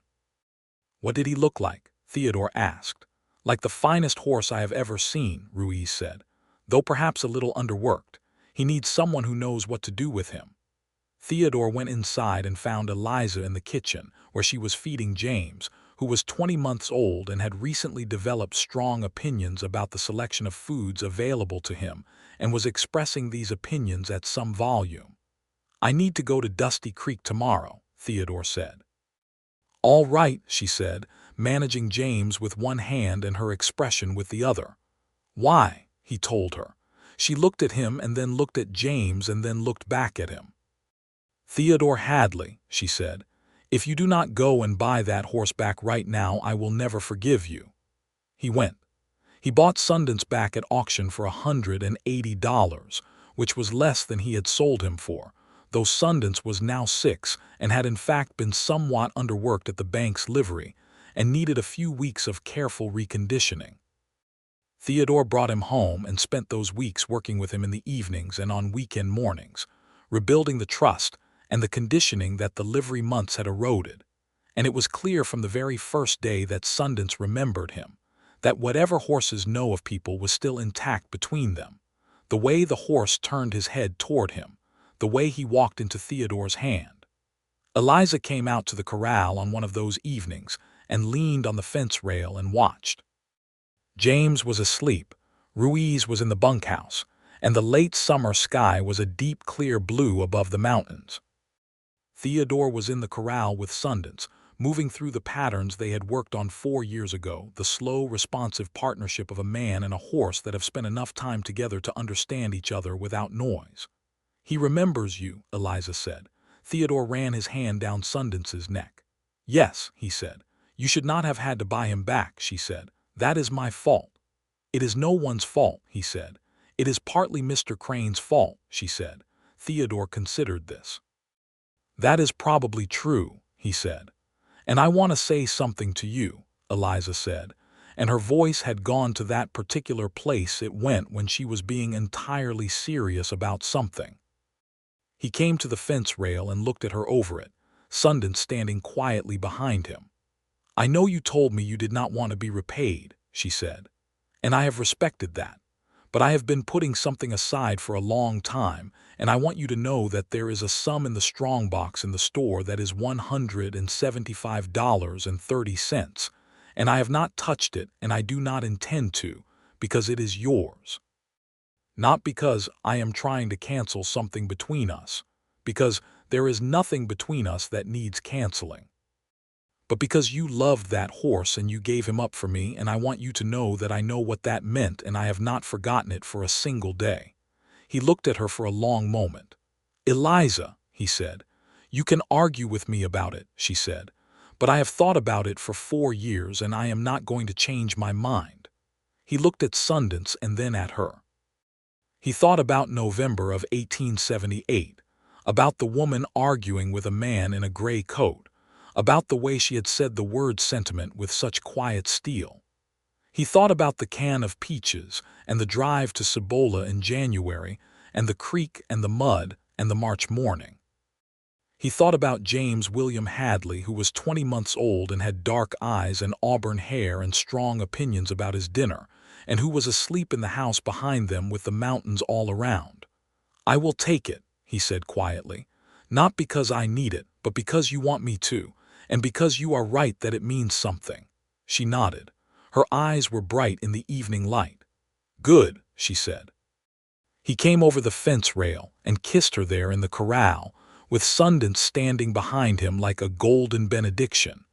"What did he look like?" Theodore asked. "Like the finest horse I have ever seen," Ruiz said, "though perhaps a little underworked. He needs someone who knows what to do with him." Theodore went inside and found Eliza in the kitchen, where she was feeding James, who was 20 months old and had recently developed strong opinions about the selection of foods available to him, and was expressing these opinions at some volume. "I need to go to Dusty Creek tomorrow," Theodore said. "All right," she said, managing James with one hand and her expression with the other. "Why?" he told her. She looked at him and then looked at James and then looked back at him. "Theodore Hadley," she said, "if you do not go and buy that horse back right now, I will never forgive you." He went. He bought Sundance back at auction for $180, which was less than he had sold him for, though Sundance was now 6 and had in fact been somewhat underworked at the bank's livery and needed a few weeks of careful reconditioning. Theodore brought him home and spent those weeks working with him in the evenings and on weekend mornings, rebuilding the trust and the conditioning that the livery months had eroded, and it was clear from the very first day that Sundance remembered him, that whatever horses know of people was still intact between them. The way the horse turned his head toward him, the way he walked into Theodore's hand. Eliza came out to the corral on one of those evenings and leaned on the fence rail and watched. James was asleep, Ruiz was in the bunkhouse, and the late summer sky was a deep clear blue above the mountains. Theodore was in the corral with Sundance, moving through the patterns they had worked on 4 years ago, the slow, responsive partnership of a man and a horse that have spent enough time together to understand each other without noise. "He remembers you," Eliza said. Theodore ran his hand down Sundance's neck. "Yes," he said. "You should not have had to buy him back," she said. "That is my fault." "It is no one's fault," he said. "It is partly Mr. Crane's fault," she said. Theodore considered this. "That is probably true," he said. "And I want to say something to you," Eliza said, and her voice had gone to that particular place it went when she was being entirely serious about something. He came to the fence rail and looked at her over it, Sundance standing quietly behind him. "I know you told me you did not want to be repaid," she said, "and I have respected that. But I have been putting something aside for a long time, and I want you to know that there is a sum in the strongbox in the store that is $175.30, and I have not touched it and I do not intend to, because it is yours. Not because I am trying to cancel something between us, because there is nothing between us that needs canceling. But because you loved that horse and you gave him up for me, and I want you to know that I know what that meant and I have not forgotten it for a single day." He looked at her for a long moment. "Eliza," he said. "You can argue with me about it," she said, "but I have thought about it for 4 years and I am not going to change my mind." He looked at Sundance and then at her. He thought about November of 1878, about the woman arguing with a man in a gray coat, about the way she had said the word sentiment with such quiet steel. He thought about the can of peaches and the drive to Cibola in January and the creek and the mud and the March morning. He thought about James William Hadley, who was 20 months old and had dark eyes and auburn hair and strong opinions about his dinner, and who was asleep in the house behind them with the mountains all around. "I will take it," he said quietly, "not because I need it, but because you want me to, and because you are right that it means something." She nodded. Her eyes were bright in the evening light. "Good," she said. He came over the fence rail and kissed her there in the corral, with Sundance standing behind him like a golden benediction,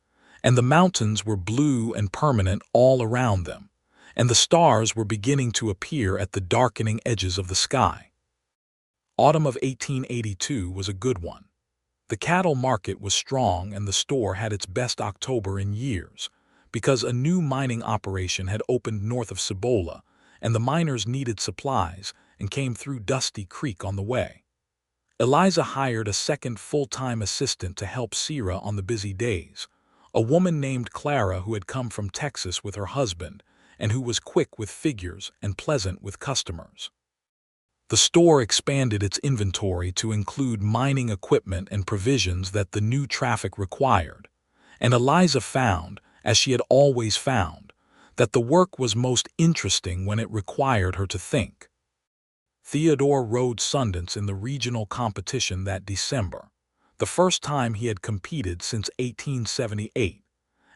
and the mountains were blue and permanent all around them, and the stars were beginning to appear at the darkening edges of the sky. Autumn of 1882 was a good one. The cattle market was strong and the store had its best October in years, because a new mining operation had opened north of Cibola, and the miners needed supplies and came through Dusty Creek on the way. Eliza hired a second full-time assistant to help Sierra on the busy days, A woman named Clara who had come from Texas with her husband and who was quick with figures and pleasant with customers. The store expanded its inventory to include mining equipment and provisions that the new traffic required, and Eliza found, as she had always found, that the work was most interesting when it required her to think. Theodore rode Sundance in the regional competition that December, the first time he had competed since 1878,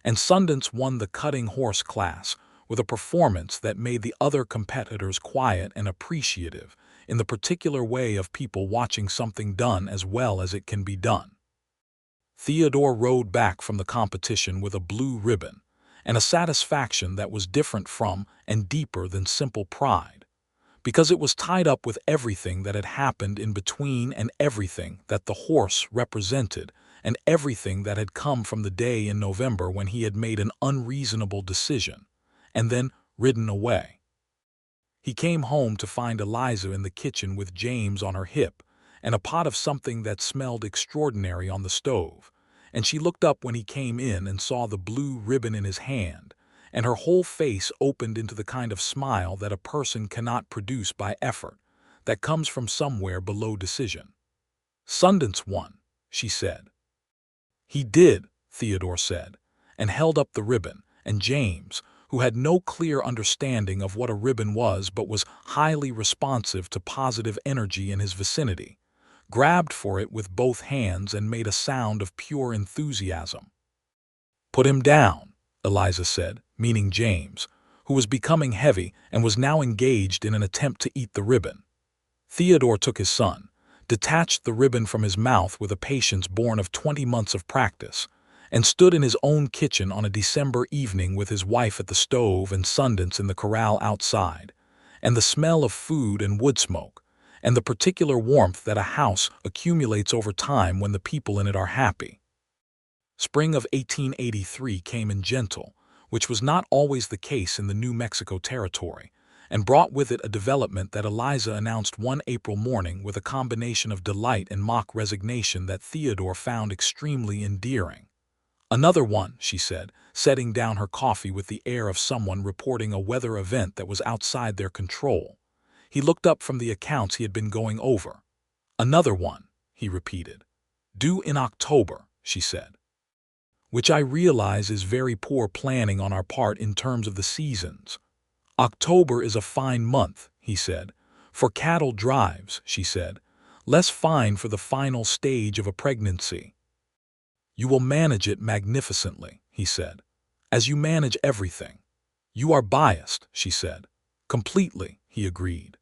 and Sundance won the cutting horse class with a performance that made the other competitors quiet and appreciative in the particular way of people watching something done as well as it can be done. Theodore rode back from the competition with a blue ribbon and a satisfaction that was different from and deeper than simple pride, because it was tied up with everything that had happened in between and everything that the horse represented and everything that had come from the day in November when he had made an unreasonable decision and then ridden away. He came home to find Eliza in the kitchen with James on her hip and a pot of something that smelled extraordinary on the stove, and she looked up when he came in and saw the blue ribbon in his hand, and her whole face opened into the kind of smile that a person cannot produce by effort, that comes from somewhere below decision. "Sundance won," she said. "He did," Theodore said, and held up the ribbon, and James, who had no clear understanding of what a ribbon was but was highly responsive to positive energy in his vicinity, grabbed for it with both hands and made a sound of pure enthusiasm. "Put him down," Eliza said, meaning James, who was becoming heavy and was now engaged in an attempt to eat the ribbon. Theodore took his son, detached the ribbon from his mouth with a patience born of 20 months of practice, and stood in his own kitchen on a December evening with his wife at the stove and Sundance in the corral outside, and the smell of food and wood smoke, and the particular warmth that a house accumulates over time when the people in it are happy. Spring of 1883 came in gentle, which was not always the case in the New Mexico territory, and brought with it a development that Eliza announced one April morning with a combination of delight and mock resignation that Theodore found extremely endearing. "Another one," she said, setting down her coffee with the air of someone reporting a weather event that was outside their control. He looked up from the accounts he had been going over. "Another one," he repeated. "Due in October," she said. "Which I realize is very poor planning on our part in terms of the seasons." "October is a fine month," he said. "For cattle drives," she said. "Less fine for the final stage of a pregnancy." "You will manage it magnificently," he said, "as you manage everything." "You are biased," she said. "Completely," he agreed.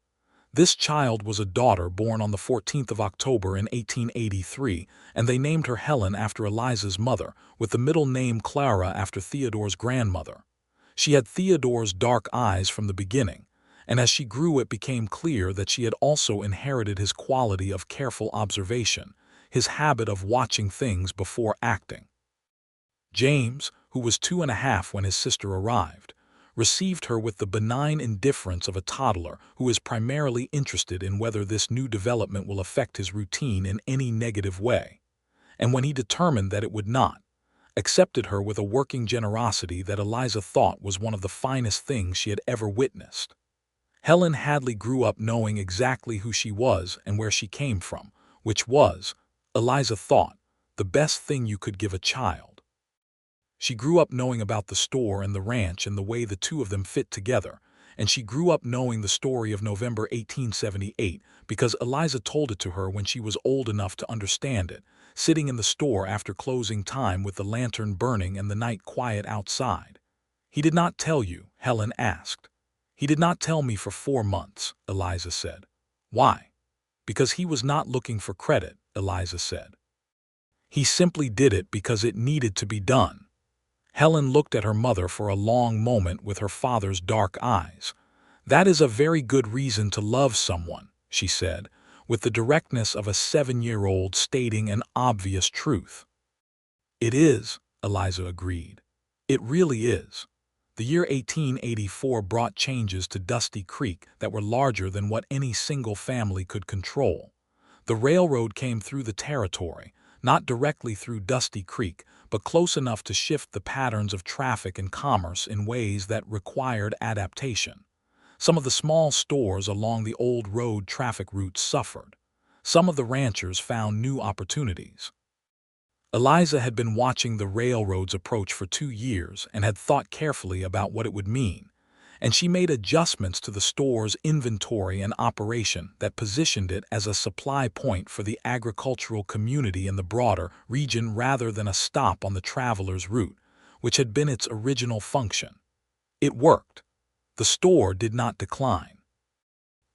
This child was a daughter born on the 14th of October in 1883, and they named her Helen after Eliza's mother, with the middle name Clara after Theodore's grandmother. She had Theodore's dark eyes from the beginning, and as she grew it became clear that she had also inherited his quality of careful observation, his habit of watching things before acting. James, who was 2.5 when his sister arrived, received her with the benign indifference of a toddler who is primarily interested in whether this new development will affect his routine in any negative way, and when he determined that it would not, accepted her with a working generosity that Eliza thought was one of the finest things she had ever witnessed. Helen Hadley grew up knowing exactly who she was and where she came from, which was, Eliza thought, the best thing you could give a child. She grew up knowing about the store and the ranch and the way the two of them fit together, and she grew up knowing the story of November 1878 because Eliza told it to her when she was old enough to understand it, sitting in the store after closing time with the lantern burning and the night quiet outside. "He did not tell you?" Helen asked. "He did not tell me for 4 months," Eliza said. "Why?" "Because he was not looking for credit," Eliza said. "He simply did it because it needed to be done." Helen looked at her mother for a long moment with her father's dark eyes. "That is a very good reason to love someone," she said, with the directness of a 7-year-old stating an obvious truth. "It is," Eliza agreed. "It really is." The year 1884 brought changes to Dusty Creek that were larger than what any single family could control. The railroad came through the territory, not directly through Dusty Creek, but close enough to shift the patterns of traffic and commerce in ways that required adaptation. Some of the small stores along the old road traffic routes suffered. Some of the ranchers found new opportunities. Eliza had been watching the railroad's approach for 2 years and had thought carefully about what it would mean, and she made adjustments to the store's inventory and operation that positioned it as a supply point for the agricultural community in the broader region rather than a stop on the traveler's route, which had been its original function. It worked. The store did not decline.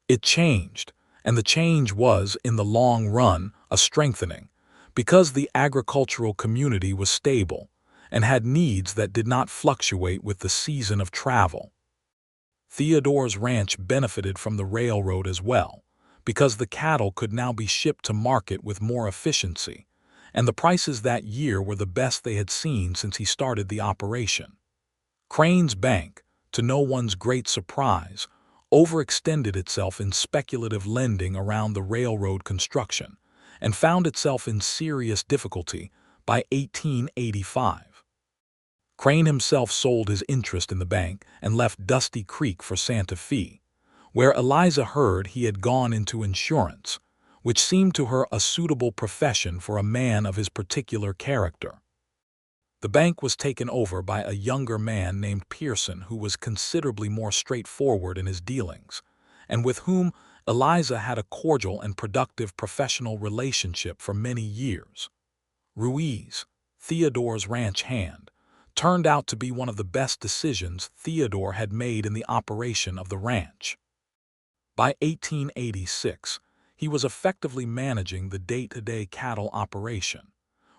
It changed, and the change was, in the long run, a strengthening, because the agricultural community was stable and had needs that did not fluctuate with the season of travel. Theodore's ranch benefited from the railroad as well, because the cattle could now be shipped to market with more efficiency, and the prices that year were the best they had seen since he started the operation. Crane's Bank, to no one's great surprise, overextended itself in speculative lending around the railroad construction and found itself in serious difficulty by 1885. Crane himself sold his interest in the bank and left Dusty Creek for Santa Fe, where Eliza heard he had gone into insurance, which seemed to her a suitable profession for a man of his particular character. The bank was taken over by a younger man named Pearson who was considerably more straightforward in his dealings, and with whom Eliza had a cordial and productive professional relationship for many years. Ruiz, Theodore's ranch hand, turned out to be one of the best decisions Theodore had made in the operation of the ranch. By 1886, he was effectively managing the day-to-day cattle operation,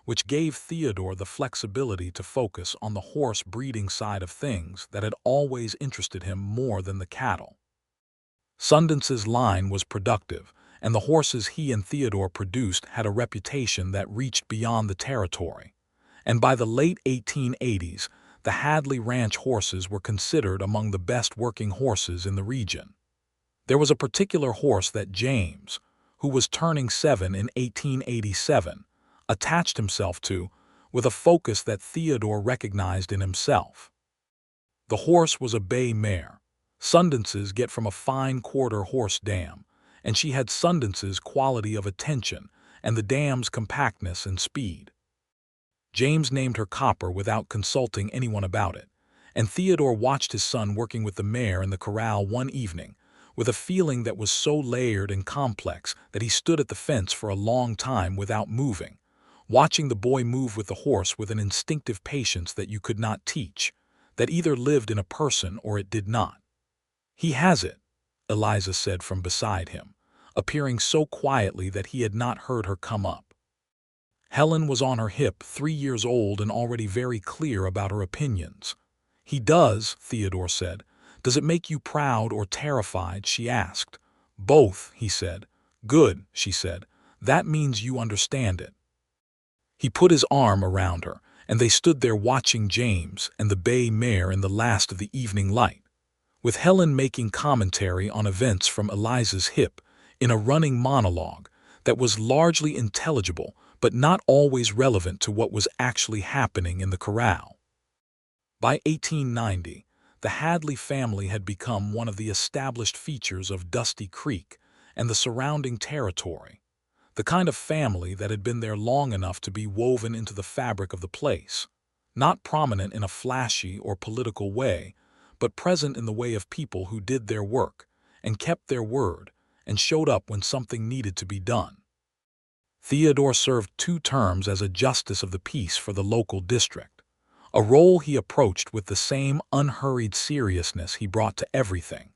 which gave Theodore the flexibility to focus on the horse breeding side of things that had always interested him more than the cattle. Sundance's line was productive, and the horses he and Theodore produced had a reputation that reached beyond the territory, and by the late 1880s, the Hadley Ranch horses were considered among the best working horses in the region. There was a particular horse that James, who was turning 7 in 1887, attached himself to, with a focus that Theodore recognized in himself. The horse was a bay mare. Sundance's get from a fine quarter horse dam, and she had Sundance's quality of attention and the dam's compactness and speed. James named her Copper without consulting anyone about it, and Theodore watched his son working with the mare in the corral one evening, with a feeling that was so layered and complex that he stood at the fence for a long time without moving, watching the boy move with the horse with an instinctive patience that you could not teach, that either lived in a person or it did not. "He has it," Eliza said from beside him, appearing so quietly that he had not heard her come up. Helen was on her hip, 3 years old and already very clear about her opinions. "He does," Theodore said. "Does it make you proud or terrified?" she asked. "Both," he said. "Good," she said. "That means you understand it." He put his arm around her, and they stood there watching James and the bay mare in the last of the evening light, with Helen making commentary on events from Eliza's hip in a running monologue that was largely intelligible but not always relevant to what was actually happening in the corral. By 1890, the Hadley family had become one of the established features of Dusty Creek and the surrounding territory, the kind of family that had been there long enough to be woven into the fabric of the place, not prominent in a flashy or political way, but present in the way of people who did their work and kept their word and showed up when something needed to be done. Theodore served 2 terms as a justice of the peace for the local district, a role he approached with the same unhurried seriousness he brought to everything,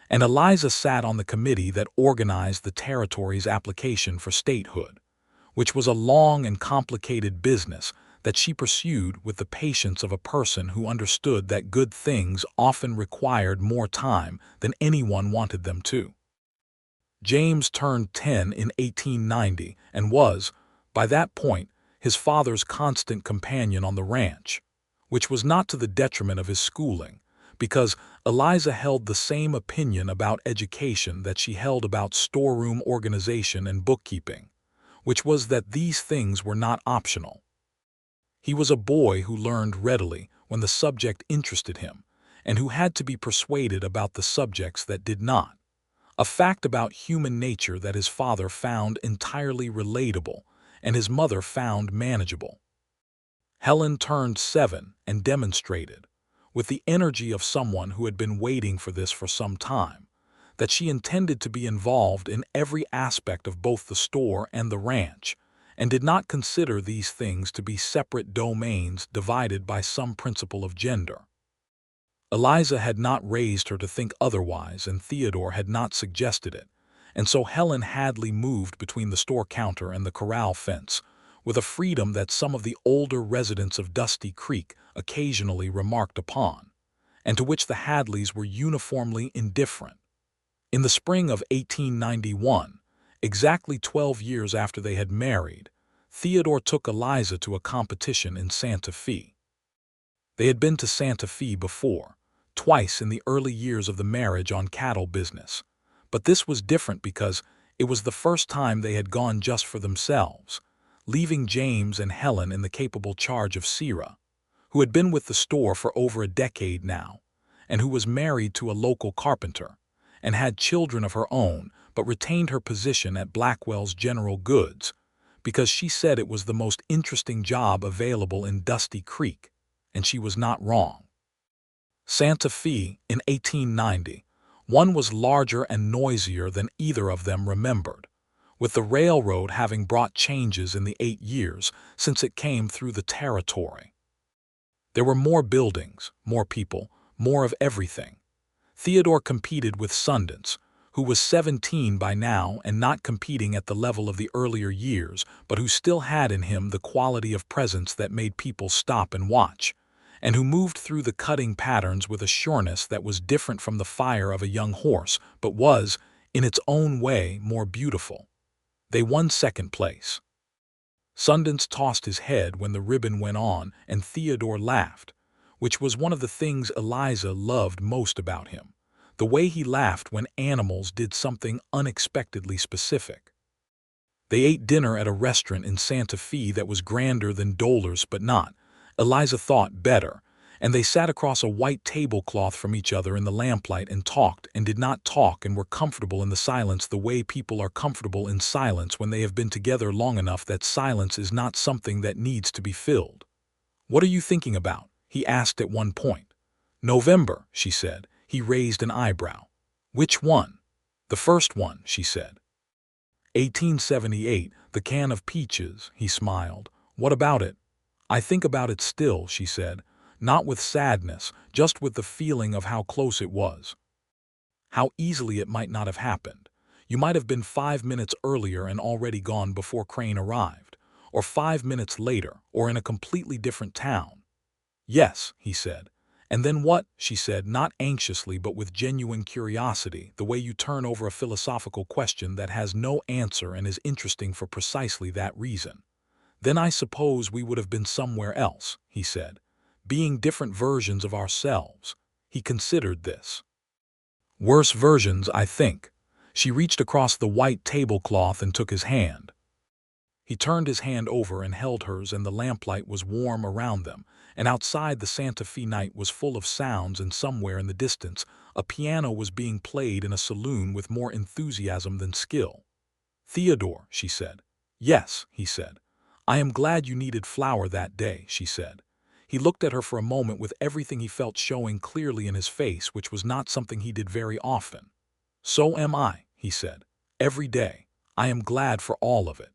and Eliza sat on the committee that organized the territory's application for statehood, which was a long and complicated business that she pursued with the patience of a person who understood that good things often required more time than anyone wanted them to. James turned 10 in 1890 and was, by that point, his father's constant companion on the ranch, which was not to the detriment of his schooling, because Eliza held the same opinion about education that she held about storeroom organization and bookkeeping, which was that these things were not optional. He was a boy who learned readily when the subject interested him, and who had to be persuaded about the subjects that did not. A fact about human nature that his father found entirely relatable and his mother found manageable. Helen turned 7 and demonstrated, with the energy of someone who had been waiting for this for some time, that she intended to be involved in every aspect of both the store and the ranch, and did not consider these things to be separate domains divided by some principle of gender. Eliza had not raised her to think otherwise, and Theodore had not suggested it, and so Helen Hadley moved between the store counter and the corral fence, with a freedom that some of the older residents of Dusty Creek occasionally remarked upon, and to which the Hadleys were uniformly indifferent. In the spring of 1891, exactly 12 years after they had married, Theodore took Eliza to a competition in Santa Fe. They had been to Santa Fe before, twice in the early years of the marriage on cattle business, but this was different because it was the first time they had gone just for themselves, leaving James and Helen in the capable charge of Sarah, who had been with the store for over a decade now, and who was married to a local carpenter, and had children of her own, but retained her position at Blackwell's General Goods, because she said it was the most interesting job available in Dusty Creek, and she was not wrong. Santa Fe, in 1890, one was larger and noisier than either of them remembered, with the railroad having brought changes in the 8 years since it came through the territory. There were more buildings, more people, more of everything. Theodore competed with Sundance, who was 17 by now and not competing at the level of the earlier years, but who still had in him the quality of presence that made people stop and watch, and who moved through the cutting patterns with a sureness that was different from the fire of a young horse, but was, in its own way, more beautiful. They won second place. Sundance tossed his head when the ribbon went on, and Theodore laughed, which was one of the things Eliza loved most about him, the way he laughed when animals did something unexpectedly specific. They ate dinner at a restaurant in Santa Fe that was grander than Dollar's but not, Eliza thought, better, and they sat across a white tablecloth from each other in the lamplight and talked and did not talk and were comfortable in the silence the way people are comfortable in silence when they have been together long enough that silence is not something that needs to be filled. "What are you thinking about?" he asked at one point. "November," she said. He raised an eyebrow. "Which one?" "The first one," she said. 1878, the can of peaches, he smiled. "What about it?" "I think about it still," she said, not with sadness, just with the feeling of how close it was. How easily it might not have happened. You might have been 5 minutes earlier and already gone before Crane arrived, or 5 minutes later, or in a completely different town. "Yes," he said. "And then what?" she said, not anxiously but with genuine curiosity, the way you turn over a philosophical question that has no answer and is interesting for precisely that reason. "Then I suppose we would have been somewhere else," he said, "being different versions of ourselves." He considered this. "Worse versions, I think." She reached across the white tablecloth and took his hand. He turned his hand over and held hers, and the lamplight was warm around them, and outside the Santa Fe night was full of sounds, and somewhere in the distance a piano was being played in a saloon with more enthusiasm than skill. "Theodore," she said. "Yes," he said. "I am glad you needed flour that day," she said. He looked at her for a moment with everything he felt showing clearly in his face, which was not something he did very often. "So am I," he said. "Every day. I am glad for all of it."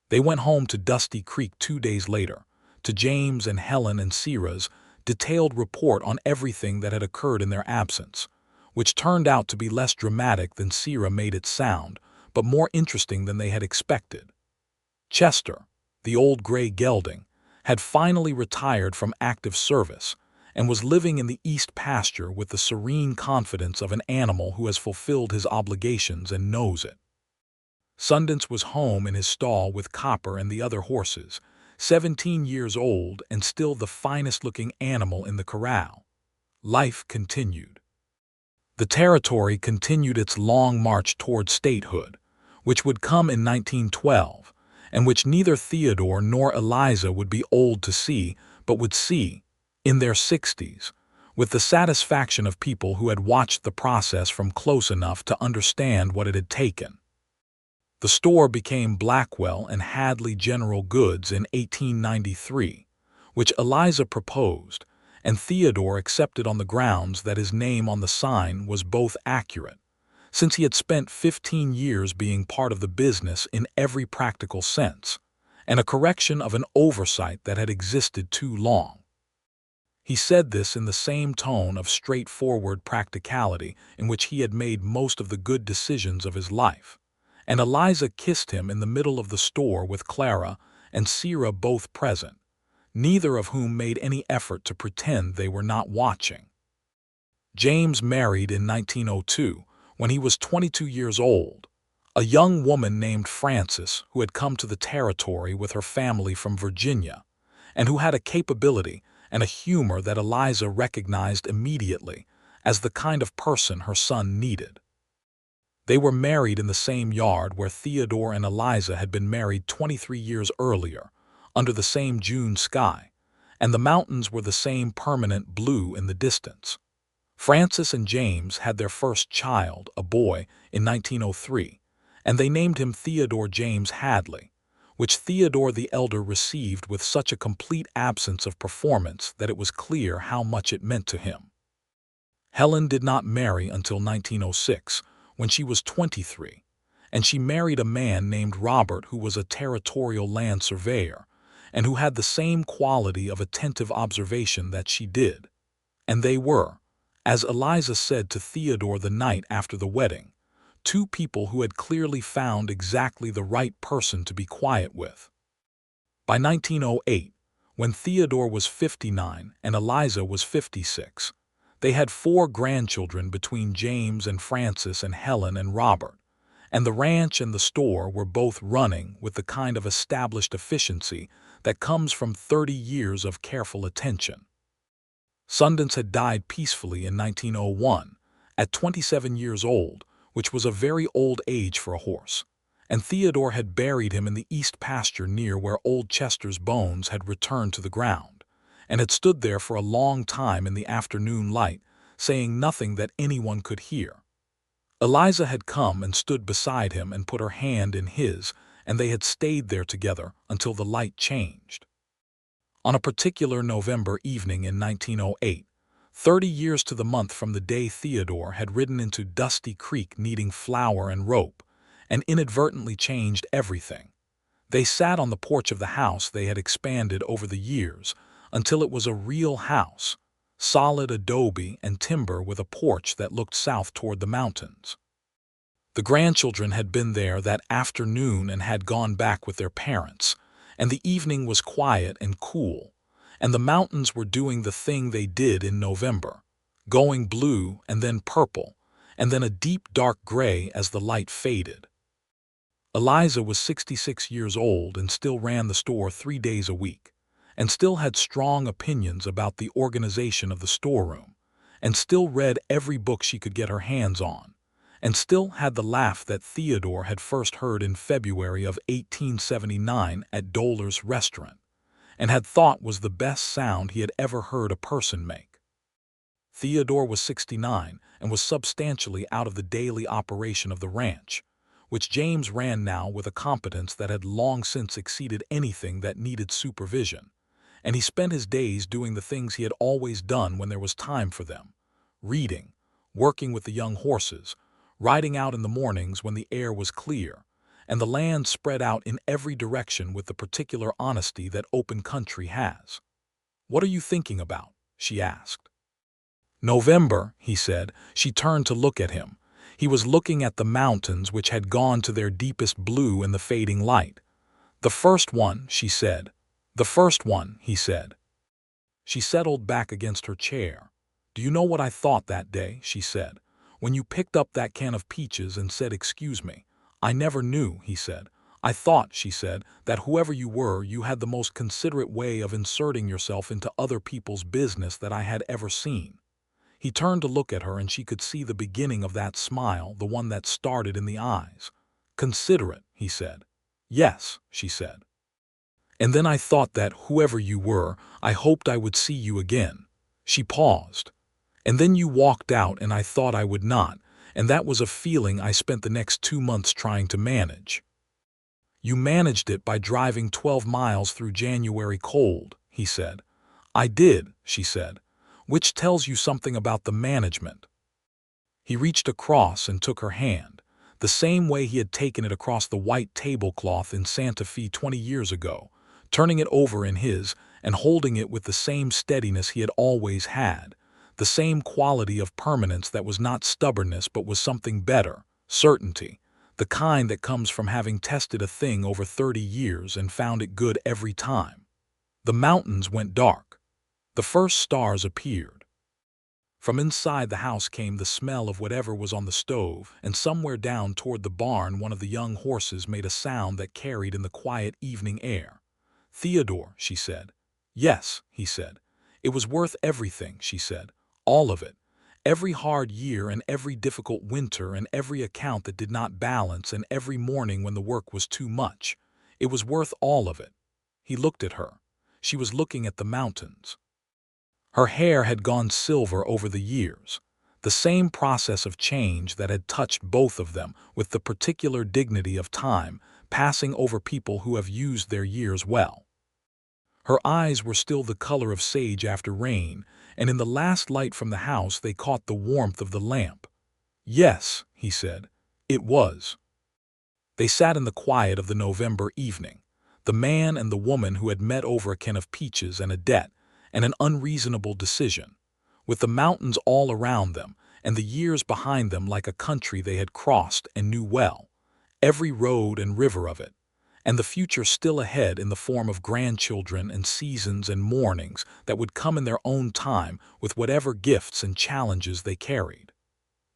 They went home to Dusty Creek 2 days later, to James and Helen and Sarah's detailed report on everything that had occurred in their absence, which turned out to be less dramatic than Sarah made it sound, but more interesting than they had expected. Chester, the old gray gelding, had finally retired from active service and was living in the east pasture with the serene confidence of an animal who has fulfilled his obligations and knows it. Sundance was home in his stall with Copper and the other horses, 17 years old and still the finest-looking animal in the corral. Life continued. The territory continued its long march toward statehood, which would come in 1912, and which neither Theodore nor Eliza would be old to see, but would see, in their 60s, with the satisfaction of people who had watched the process from close enough to understand what it had taken. The store became Blackwell and Hadley General Goods in 1893, which Eliza proposed, and Theodore accepted on the grounds that his name on the sign was both accurate, since he had spent 15 years being part of the business in every practical sense, and a correction of an oversight that had existed too long. He said this in the same tone of straightforward practicality in which he had made most of the good decisions of his life, and Eliza kissed him in the middle of the store with Clara and Sarah both present, neither of whom made any effort to pretend they were not watching. James married in 1902, when he was 22 years old, a young woman named Frances who had come to the territory with her family from Virginia, and who had a capability and a humor that Eliza recognized immediately as the kind of person her son needed. They were married in the same yard where Theodore and Eliza had been married 23 years earlier, under the same June sky, and the mountains were the same permanent blue in the distance. Frances and James had their first child, a boy, in 1903, and they named him Theodore James Hadley, which Theodore the elder received with such a complete absence of performance that it was clear how much it meant to him. Helen did not marry until 1906, when she was 23, and she married a man named Robert who was a territorial land surveyor, and who had the same quality of attentive observation that she did. And they were, as Eliza said to Theodore the night after the wedding, two people who had clearly found exactly the right person to be quiet with. By 1908, when Theodore was 59 and Eliza was 56, they had 4 grandchildren between James and Frances and Helen and Robert, and the ranch and the store were both running with the kind of established efficiency that comes from 30 years of careful attention. Sundance had died peacefully in 1901, at 27 years old, which was a very old age for a horse, and Theodore had buried him in the east pasture near where old Chester's bones had returned to the ground, and had stood there for a long time in the afternoon light, saying nothing that anyone could hear. Eliza had come and stood beside him and put her hand in his, and they had stayed there together until the light changed. On a particular November evening in 1908, 30 years to the month from the day Theodore had ridden into Dusty Creek needing flour and rope, and inadvertently changed everything, they sat on the porch of the house they had expanded over the years until it was a real house, solid adobe and timber with a porch that looked south toward the mountains. The grandchildren had been there that afternoon and had gone back with their parents, and the evening was quiet and cool, and the mountains were doing the thing they did in November, going blue and then purple, and then a deep dark gray as the light faded. Eliza was 66 years old and still ran the store 3 days a week, and still had strong opinions about the organization of the storeroom, and still read every book she could get her hands on, and still had the laugh that Theodore had first heard in February of 1879 at Dollar's restaurant, and had thought was the best sound he had ever heard a person make. Theodore was 69 and was substantially out of the daily operation of the ranch, which James ran now with a competence that had long since exceeded anything that needed supervision, and he spent his days doing the things he had always done when there was time for them: reading, working with the young horses, riding out in the mornings when the air was clear, and the land spread out in every direction with the particular honesty that open country has. "What are you thinking about?" she asked. "November," he said. She turned to look at him. He was looking at the mountains which had gone to their deepest blue in the fading light. "The first one," she said. "The first one," he said. She settled back against her chair. "Do you know what I thought that day?" she said. "When you picked up that can of peaches and said, 'Excuse me.' I never knew," he said. "I thought," she said, "that whoever you were, you had the most considerate way of inserting yourself into other people's business that I had ever seen." He turned to look at her, and she could see the beginning of that smile, the one that started in the eyes. "Considerate," he said. "Yes," she said. "And then I thought that, whoever you were, I hoped I would see you again." She paused. "And then you walked out and I thought I would not, and that was a feeling I spent the next 2 months trying to manage." "You managed it by driving 12 miles through January cold," he said. "I did," she said, "which tells you something about the management." He reached across and took her hand, the same way he had taken it across the white tablecloth in Santa Fe 20 years ago, turning it over in his and holding it with the same steadiness he had always had, the same quality of permanence that was not stubbornness but was something better, certainty, the kind that comes from having tested a thing over 30 years and found it good every time. The mountains went dark. The first stars appeared. From inside the house came the smell of whatever was on the stove, and somewhere down toward the barn one of the young horses made a sound that carried in the quiet evening air. "Theodore," she said. "Yes," he said. "It was worth everything," she said. "All of it. Every hard year and every difficult winter and every account that did not balance and every morning when the work was too much. It was worth all of it." He looked at her. She was looking at the mountains. Her hair had gone silver over the years, the same process of change that had touched both of them with the particular dignity of time passing over people who have used their years well. Her eyes were still the color of sage after rain, and in the last light from the house they caught the warmth of the lamp. "Yes," he said, "it was." They sat in the quiet of the November evening, the man and the woman who had met over a can of peaches and a debt, and an unreasonable decision, with the mountains all around them and the years behind them like a country they had crossed and knew well, every road and river of it, and the future still ahead in the form of grandchildren and seasons and mornings that would come in their own time with whatever gifts and challenges they carried.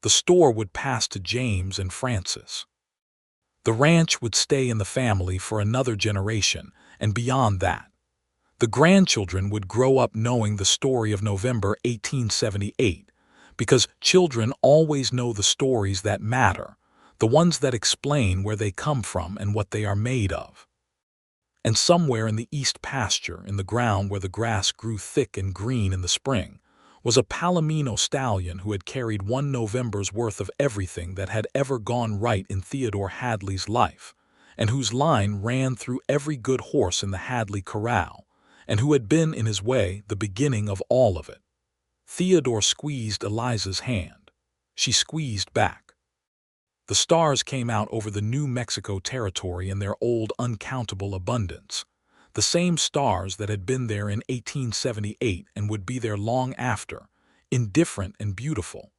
The store would pass to James and Francis. The ranch would stay in the family for another generation, and beyond that. The grandchildren would grow up knowing the story of November 1878, because children always know the stories that matter, the ones that explain where they come from and what they are made of. And somewhere in the east pasture, in the ground where the grass grew thick and green in the spring, was a palomino stallion who had carried one November's worth of everything that had ever gone right in Theodore Hadley's life, and whose line ran through every good horse in the Hadley corral, and who had been in his way the beginning of all of it. Theodore squeezed Eliza's hand. She squeezed back. The stars came out over the New Mexico territory in their old uncountable abundance, the same stars that had been there in 1878 and would be there long after, indifferent and beautiful,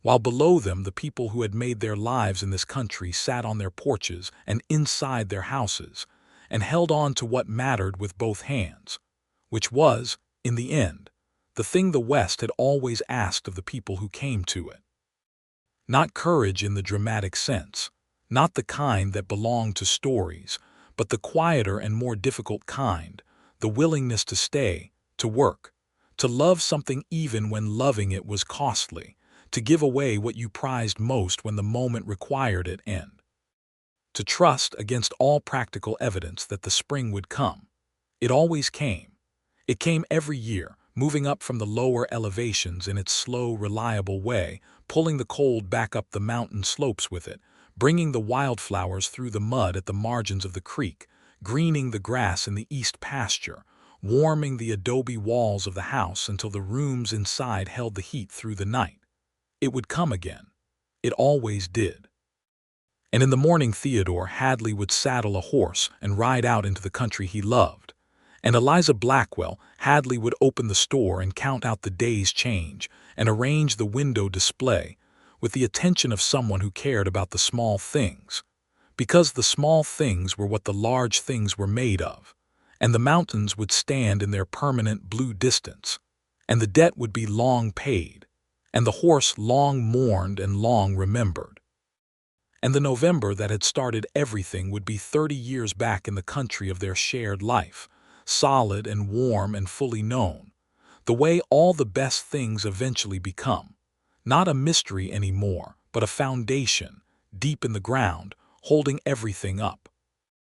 while below them the people who had made their lives in this country sat on their porches and inside their houses, and held on to what mattered with both hands, which was, in the end, the thing the West had always asked of the people who came to it. Not courage in the dramatic sense, not the kind that belonged to stories, but the quieter and more difficult kind, the willingness to stay, to work, to love something even when loving it was costly, to give away what you prized most when the moment required it, and to trust against all practical evidence that the spring would come. It always came. It came every year, moving up from the lower elevations in its slow, reliable way, pulling the cold back up the mountain slopes with it, bringing the wildflowers through the mud at the margins of the creek, greening the grass in the east pasture, warming the adobe walls of the house until the rooms inside held the heat through the night. It would come again. It always did. And in the morning Theodore Hadley would saddle a horse and ride out into the country he loved. And Eliza Blackwell Hadley would open the store and count out the day's change and arrange the window display with the attention of someone who cared about the small things, because the small things were what the large things were made of, and the mountains would stand in their permanent blue distance, and the debt would be long paid, and the horse long mourned and long remembered. And the November that had started everything would be 30 years back in the country of their shared life, solid and warm and fully known, the way all the best things eventually become, not a mystery anymore, but a foundation, deep in the ground, holding everything up.